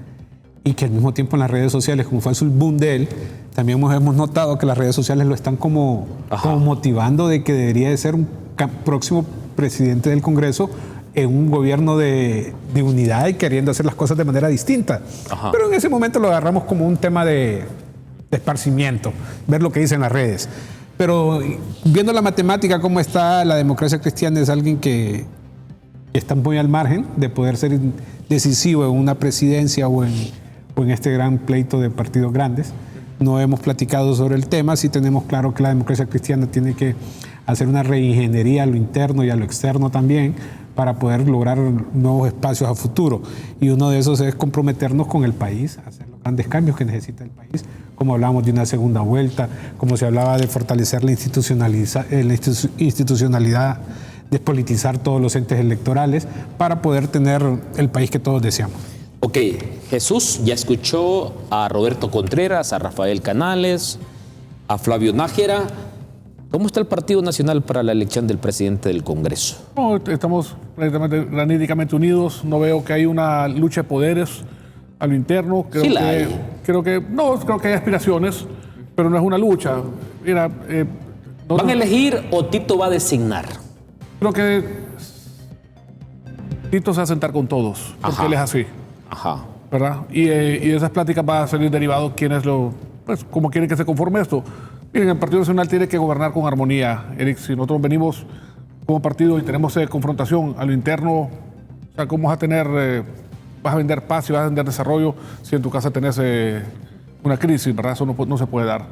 y que al mismo tiempo en las redes sociales, como fue el boom de él, también hemos notado que las redes sociales lo están como motivando de que debería de ser un próximo presidente del Congreso en un gobierno de unidad y queriendo hacer las cosas de manera distinta. Ajá. Pero en ese momento lo agarramos como un tema de esparcimiento, ver lo que dicen las redes. Pero viendo la matemática, cómo está, la democracia cristiana es alguien que está muy al margen de poder ser decisivo en una presidencia o en este gran pleito de partidos grandes. No hemos platicado sobre el tema, sí tenemos claro que la democracia cristiana tiene que hacer una reingeniería a lo interno y a lo externo también para poder lograr nuevos espacios a futuro. Y uno de esos es comprometernos con el país, hacer los grandes cambios que necesita el país, como hablábamos de una segunda vuelta, como se hablaba de fortalecer la institucionalidad, despolitizar todos los entes electorales para poder tener el país que todos deseamos. Ok, Jesús ya escuchó a Roberto Contreras, a Rafael Canales, a Flavio Nájera. ¿Cómo está el Partido Nacional para la elección del presidente del Congreso? No, estamos graníticamente unidos. No veo que hay una lucha de poderes a lo interno. Creo que hay aspiraciones, pero no es una lucha. Mira, ¿van a elegir o Tito va a designar? Creo que Tito se va a sentar con todos, porque él es así. Ajá. ¿Verdad? Y de esas pláticas va a salir derivado cómo quieren que se conforme esto. Miren, el Partido Nacional tiene que gobernar con armonía, Eric. Si nosotros venimos como partido y tenemos confrontación a lo interno, o sea, ¿cómo vas a vender paz y vas a vender desarrollo si en tu casa tenés una crisis, ¿verdad? Eso no se puede dar.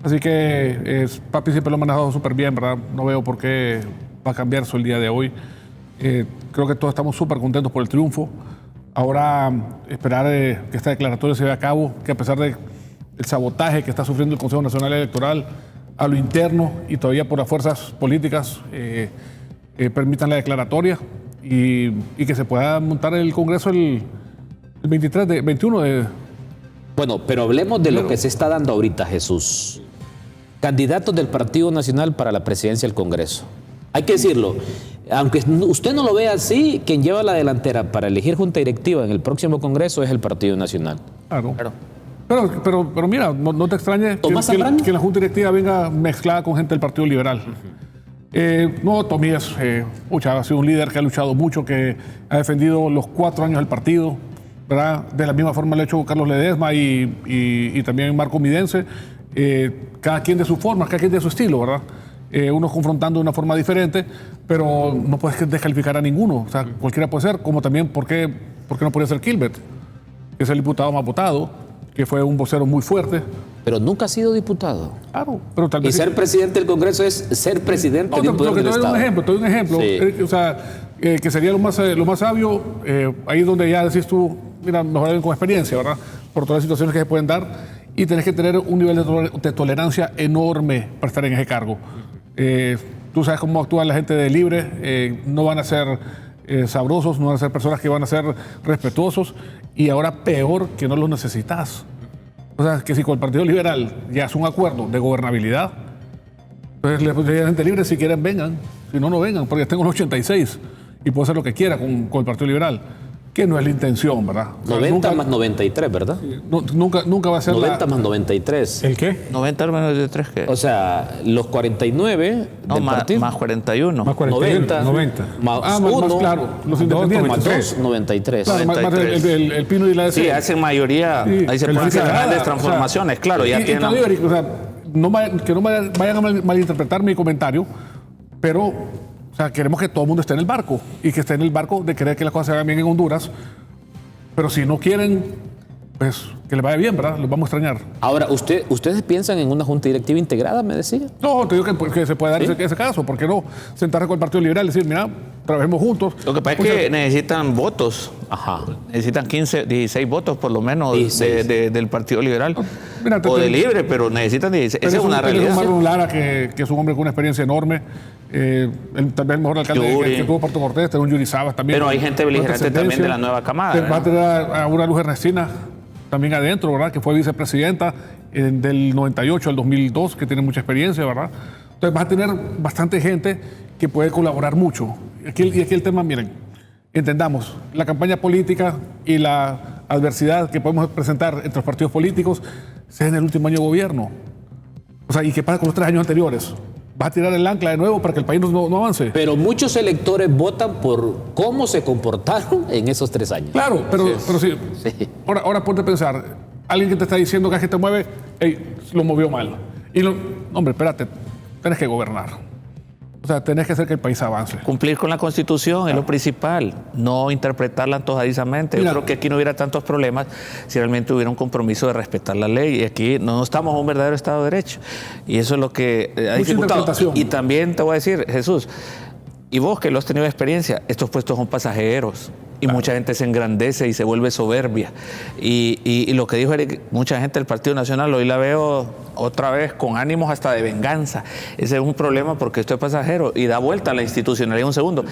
Así que Papi siempre lo ha manejado súper bien, ¿verdad? No veo por qué va a cambiar eso el día de hoy. Creo que todos estamos súper contentos por el triunfo. Ahora esperar que esta declaratoria se lleve a cabo, que a pesar del sabotaje que está sufriendo el Consejo Nacional Electoral a lo interno y todavía por las fuerzas políticas permitan la declaratoria y que se pueda montar el Congreso el 21 de... Bueno, pero hablemos de lo que se está dando ahorita, Jesús. Candidatos del Partido Nacional para la presidencia del Congreso. Hay que decirlo, aunque usted no lo vea así, quien lleva la delantera para elegir junta directiva en el próximo Congreso es el Partido Nacional. Claro. Pero mira, no te extrañes que la junta directiva venga mezclada con gente del Partido Liberal. Tomías ha sido un líder que ha luchado mucho, que ha defendido los 4 años del partido, ¿verdad? De la misma forma lo ha hecho Carlos Ledesma y también Marco Midense. Cada quien de su forma, cada quien de su estilo, ¿verdad? Unos confrontando de una forma diferente, pero no puedes descalificar a ninguno. O sea, cualquiera puede ser, como también, ¿por qué no puede ser Kilbert? Que es el diputado más votado, que fue un vocero muy fuerte. Pero nunca ha sido diputado. Claro, pero tal vez... Y ser presidente del Congreso es ser presidente de un poder del Estado. Te doy un ejemplo. Sí. O sea, que sería lo más sabio, ahí donde ya decís tú, mira, mejor alguien con experiencia, ¿verdad? Por todas las situaciones que se pueden dar, y tenés que tener un nivel de tolerancia enorme para estar en ese cargo. Tú sabes cómo actúa la gente de Libre, no van a ser sabrosos, no van a ser personas que van a ser respetuosos, y ahora peor que no los necesitas. O sea, que si con el Partido Liberal ya es un acuerdo de gobernabilidad, entonces le diría a la gente Libre, si quieren vengan, si no, no vengan, porque tengo los 86 y puedo hacer lo que quiera con el Partido Liberal. Que no es la intención, ¿verdad? 90 más 93, ¿verdad? Nunca va a ser 90 más 93. ¿El qué? 90 menos 93, ¿qué? O sea, los 49 del partido. Más 41. Más 41. 90. Más 1. Más claro, los independientes. Más 2, 93. Claro, más el Pino y la DC. Sí, hacen mayoría. Sí, ahí se pueden hacer grandes transformaciones, claro. Ya tienen... O sea, que no vayan a malinterpretar mi comentario, pero... O sea, queremos que todo el mundo esté en el barco y que esté en el barco de querer que las cosas se hagan bien en Honduras. Pero si no quieren, pues que les vaya bien, ¿verdad? Los vamos a extrañar. Ahora, ¿ustedes piensan en una junta directiva integrada, me decía? No, te digo que se puede dar ese caso. ¿Por qué no sentarse con el Partido Liberal y decir, mira, trabajemos juntos? Lo que pasa es que necesitan votos. Ajá. Necesitan 16 votos por lo menos del Partido Liberal. Mira, o de Libre, pero necesitan 16. Esa es una realidad. Es un Marlon Lara, que es un hombre con una experiencia enorme. También el mejor alcalde que tuvo Puerto Cortés, tenía un Yuri Sabas también. Pero hay gente beligerante también de la nueva camada. Va a tener a una Luz Ernestina también adentro, ¿verdad? Que fue vicepresidenta del 98 al 2002, que tiene mucha experiencia, ¿verdad? Entonces va a tener bastante gente que puede colaborar mucho. Y aquí el tema, miren, entendamos, la campaña política y la adversidad que podemos presentar entre los partidos políticos sea en el último año de gobierno. O sea, ¿y qué pasa con los 3 años anteriores? ¿Va a tirar el ancla de nuevo para que el país no avance? Pero muchos electores votan por cómo se comportaron en esos 3 años. Claro, pero sí. Ahora ponte a pensar, alguien que te está diciendo que te mueve, lo movió mal. Hombre, espérate, tenés que gobernar. O sea, tenés que hacer que el país avance. Cumplir con la Constitución es lo principal, no interpretarla antojadizamente. Yo creo que aquí no hubiera tantos problemas si realmente hubiera un compromiso de respetar la ley. Y aquí no estamos en un verdadero Estado de Derecho. Y eso es lo que ha dificultado. Y también te voy a decir, Jesús, y vos que lo has tenido experiencia, estos puestos son pasajeros. Y mucha gente se engrandece y se vuelve soberbia. Y lo que dijo Eric, mucha gente del Partido Nacional, hoy la veo otra vez con ánimos hasta de venganza. Ese es un problema porque esto es pasajero y da vuelta a la institucionalidad en un segundo.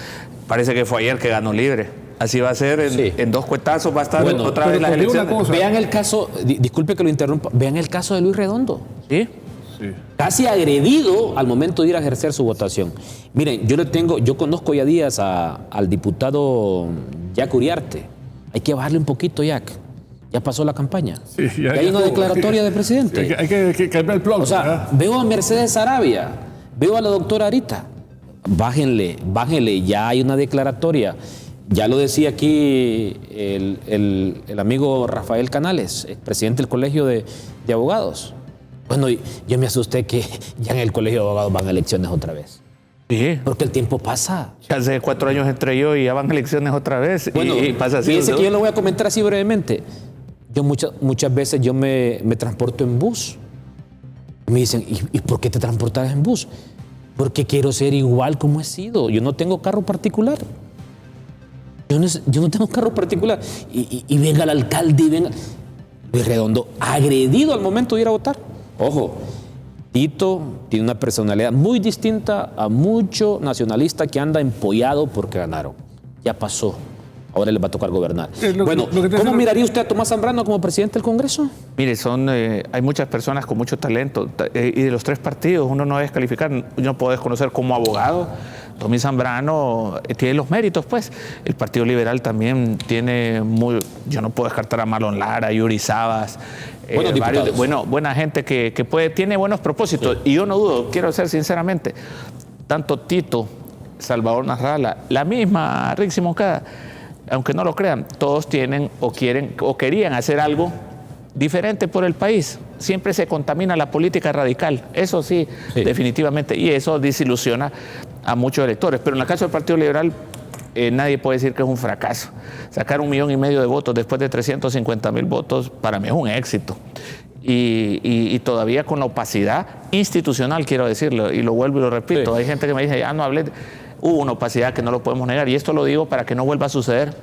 Parece que fue ayer que ganó Libre. Así va a ser, en 2 cuetazos va a estar otra vez las elecciones. Vean el caso, disculpe que lo interrumpa, vean el caso de Luis Redondo. ¿Sí? Sí. Casi agredido al momento de ir a ejercer su votación. Miren, yo conozco ya días al diputado Jack Uriarte. Hay que bajarle un poquito, Jack. Ya pasó la campaña. Sí, ya hay una declaratoria de presidente. Hay que cambiar el plan. O sea, veo a Mercedes Arabia, veo a la doctora Arita. Bájenle, ya hay una declaratoria. Ya lo decía aquí el amigo Rafael Canales, presidente del Colegio de Abogados. Bueno, yo me asusté que ya en el Colegio de Abogados van a elecciones otra vez. Sí. Porque el tiempo pasa. Ya hace 4 años entre yo y ya van a elecciones otra vez. Bueno, y pasa así. Fíjense que yo lo voy a comentar así brevemente. Yo muchas veces yo me transporto en bus. Me dicen, ¿y por qué te transportas en bus? Porque quiero ser igual como he sido. Yo no tengo carro particular. Yo no tengo carro particular. Y venga el alcalde y venga Luis Redondo agredido al momento de ir a votar. Ojo, Tito tiene una personalidad muy distinta a mucho nacionalista que anda empollado porque ganaron. Ya pasó. Ahora les va a tocar gobernar. Bueno, ¿cómo miraría usted a Tomás Zambrano como presidente del Congreso? Mire, hay muchas personas con mucho talento y de los tres partidos uno no debe descalificar, uno no puede desconocer como abogado. Tomás Zambrano tiene los méritos, pues. El Partido Liberal también tiene yo no puedo descartar a Marlon Lara, Yuri Sabas, buena gente que tiene buenos propósitos. Sí. Y yo no dudo, quiero ser sinceramente, tanto Tito, Salvador Nasralla, la misma Rixi Moncada, aunque no lo crean, todos tienen o quieren o querían hacer algo diferente por el país. Siempre se contamina la política radical, eso sí, definitivamente, y eso desilusiona a muchos electores. Pero en el caso del Partido Liberal, nadie puede decir que es un fracaso. Sacar 1,5 millones de votos después de 350,000 votos, para mí es un éxito. Y todavía con la opacidad institucional, quiero decirlo, y lo vuelvo y lo repito. Sí. Hay gente que me dice, ya no hablé. Hubo una opacidad que no lo podemos negar, y esto lo digo para que no vuelva a suceder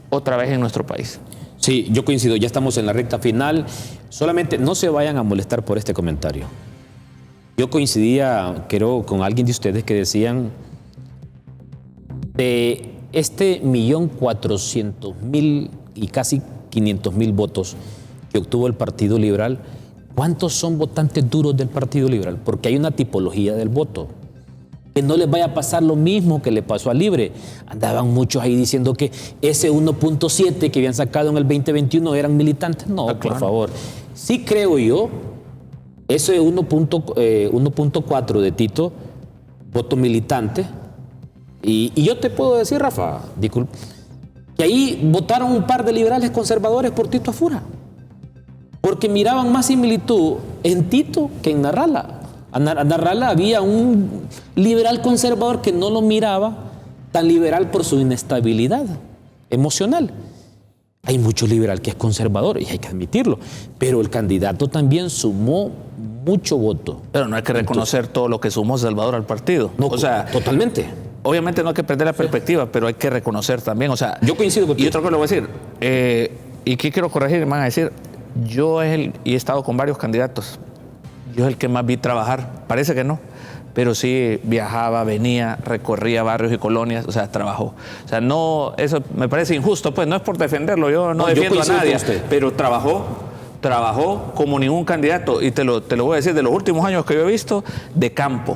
otra vez en nuestro país. Sí, yo coincido, ya estamos en la recta final. Solamente no se vayan a molestar por este comentario. Yo coincidía, creo, con alguien de ustedes que decían de este 1,400,000 y casi 500,000 votos que obtuvo el Partido Liberal, ¿cuántos son votantes duros del Partido Liberal? Porque hay una tipología del voto. Que no les vaya a pasar lo mismo que le pasó a Libre. Andaban muchos ahí diciendo que ese 1,7 que habían sacado en el 2021 eran militantes. No, claro. Por favor. Sí creo yo, ese 1,4 de Tito, voto militante. Y yo te puedo decir, Rafa, disculpe, que ahí votaron un par de liberales conservadores por Tito Afura. Porque miraban más similitud en Tito que en Nasralla. A Nasralla había un liberal conservador que no lo miraba tan liberal por su inestabilidad emocional. Hay mucho liberal que es conservador y hay que admitirlo, pero el candidato también sumó mucho voto. Pero no hay que reconocer todo lo que sumó Salvador al partido. No, o sea, totalmente. Obviamente no hay que perder la perspectiva, pero hay que reconocer también. O sea, yo coincido contigo. Y otra cosa le voy a decir, y que quiero corregir, me van a decir, y he estado con varios candidatos. Yo es el que más vi trabajar, parece que no, pero sí viajaba, venía, recorría barrios y colonias, o sea, trabajó. O sea, no, eso me parece injusto, pues no es por defenderlo, yo no defiendo a nadie, pero trabajó como ningún candidato, y te lo voy a decir, de los últimos años que yo he visto, de campo,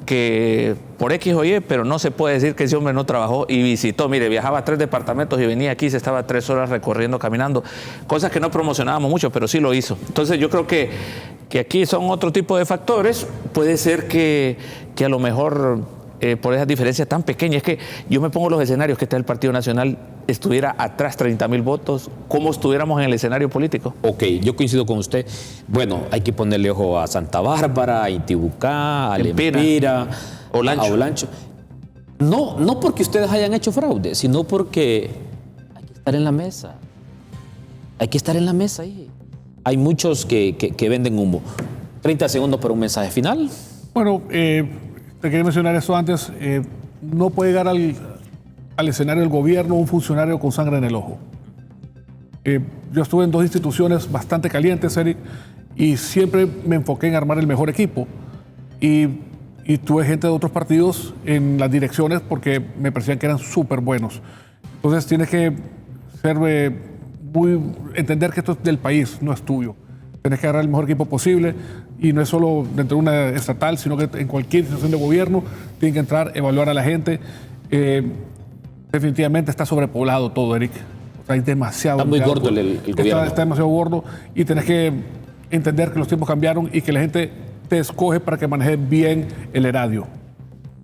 que por X o Y, pero no se puede decir que ese hombre no trabajó y visitó. Mire, viajaba a 3 departamentos y venía aquí, se estaba 3 horas recorriendo, caminando, cosas que no promocionábamos mucho, pero sí lo hizo. Entonces yo creo que aquí son otro tipo de factores. Puede ser que a lo mejor por esas diferencias tan pequeñas, es que yo me pongo los escenarios que está el Partido Nacional, estuviera atrás 30,000 votos, ¿cómo estuviéramos en el escenario político? Ok, yo coincido con usted. Bueno, hay que ponerle ojo a Santa Bárbara, a Intibucá, a Lempira, a Olancho. No porque ustedes hayan hecho fraude, sino porque hay que estar en la mesa. Hay que estar en la mesa ahí. Hay muchos que venden humo. 30 segundos para un mensaje final. Bueno, te quería mencionar esto antes. No puede llegar al escenario del gobierno un funcionario con sangre en el ojo. Yo estuve en 2 instituciones bastante calientes, Eric, y siempre me enfoqué en armar el mejor equipo. Y tuve gente de otros partidos en las direcciones porque me parecían que eran súper buenos. Entonces tienes que entender que esto es del país, no es tuyo. Tienes que agarrar el mejor equipo posible, y no es solo dentro de una estatal, sino que en cualquier institución de gobierno tienen que entrar, evaluar a la gente. Definitivamente está sobrepoblado todo, Eric. O sea, hay demasiado. Está muy gordo el gobierno. Está demasiado gordo, y tenés que entender que los tiempos cambiaron y que la gente te escoge para que manejes bien el erario.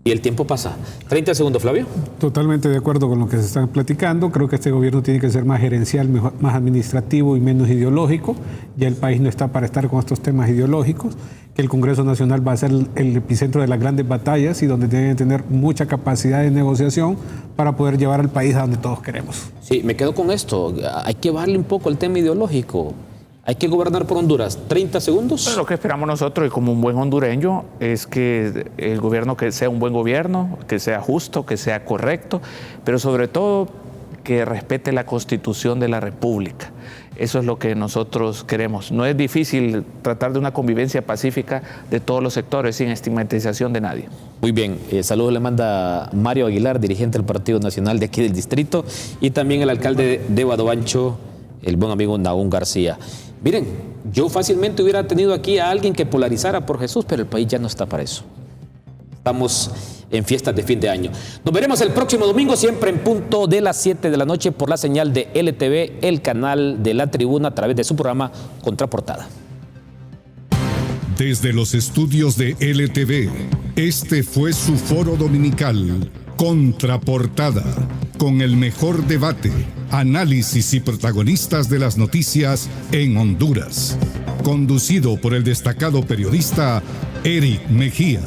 Y el tiempo pasa. 30 segundos, Flavio. Totalmente de acuerdo con lo que se está platicando. Creo que este gobierno tiene que ser más gerencial, más administrativo y menos ideológico. Ya el país no está para estar con estos temas ideológicos. Que el Congreso Nacional va a ser el epicentro de las grandes batallas y donde tienen que tener mucha capacidad de negociación para poder llevar al país a donde todos queremos. Sí, me quedo con esto. Hay que bajarle un poco el tema ideológico. Hay que gobernar por Honduras. 30 segundos. Bueno, lo que esperamos nosotros, y como un buen hondureño, es que el gobierno que sea un buen gobierno, que sea justo, que sea correcto, pero sobre todo que respete la Constitución de la República. Eso es lo que nosotros queremos. No es difícil tratar de una convivencia pacífica de todos los sectores sin estigmatización de nadie. Muy bien. Saludos le manda Mario Aguilar, dirigente del Partido Nacional de aquí del distrito, y también el alcalde de Badobancho, el buen amigo Nahum García. Miren, yo fácilmente hubiera tenido aquí a alguien que polarizara por Jesús, pero el país ya no está para eso. Estamos en fiestas de fin de año. Nos veremos el próximo domingo, siempre en punto de las 7 de la noche por la señal de LTV, el canal de La Tribuna, a través de su programa Contraportada. Desde los estudios de LTV, este fue su foro dominical, Contraportada, con el mejor debate, análisis y protagonistas de las noticias en Honduras. Conducido por el destacado periodista Eric Mejía.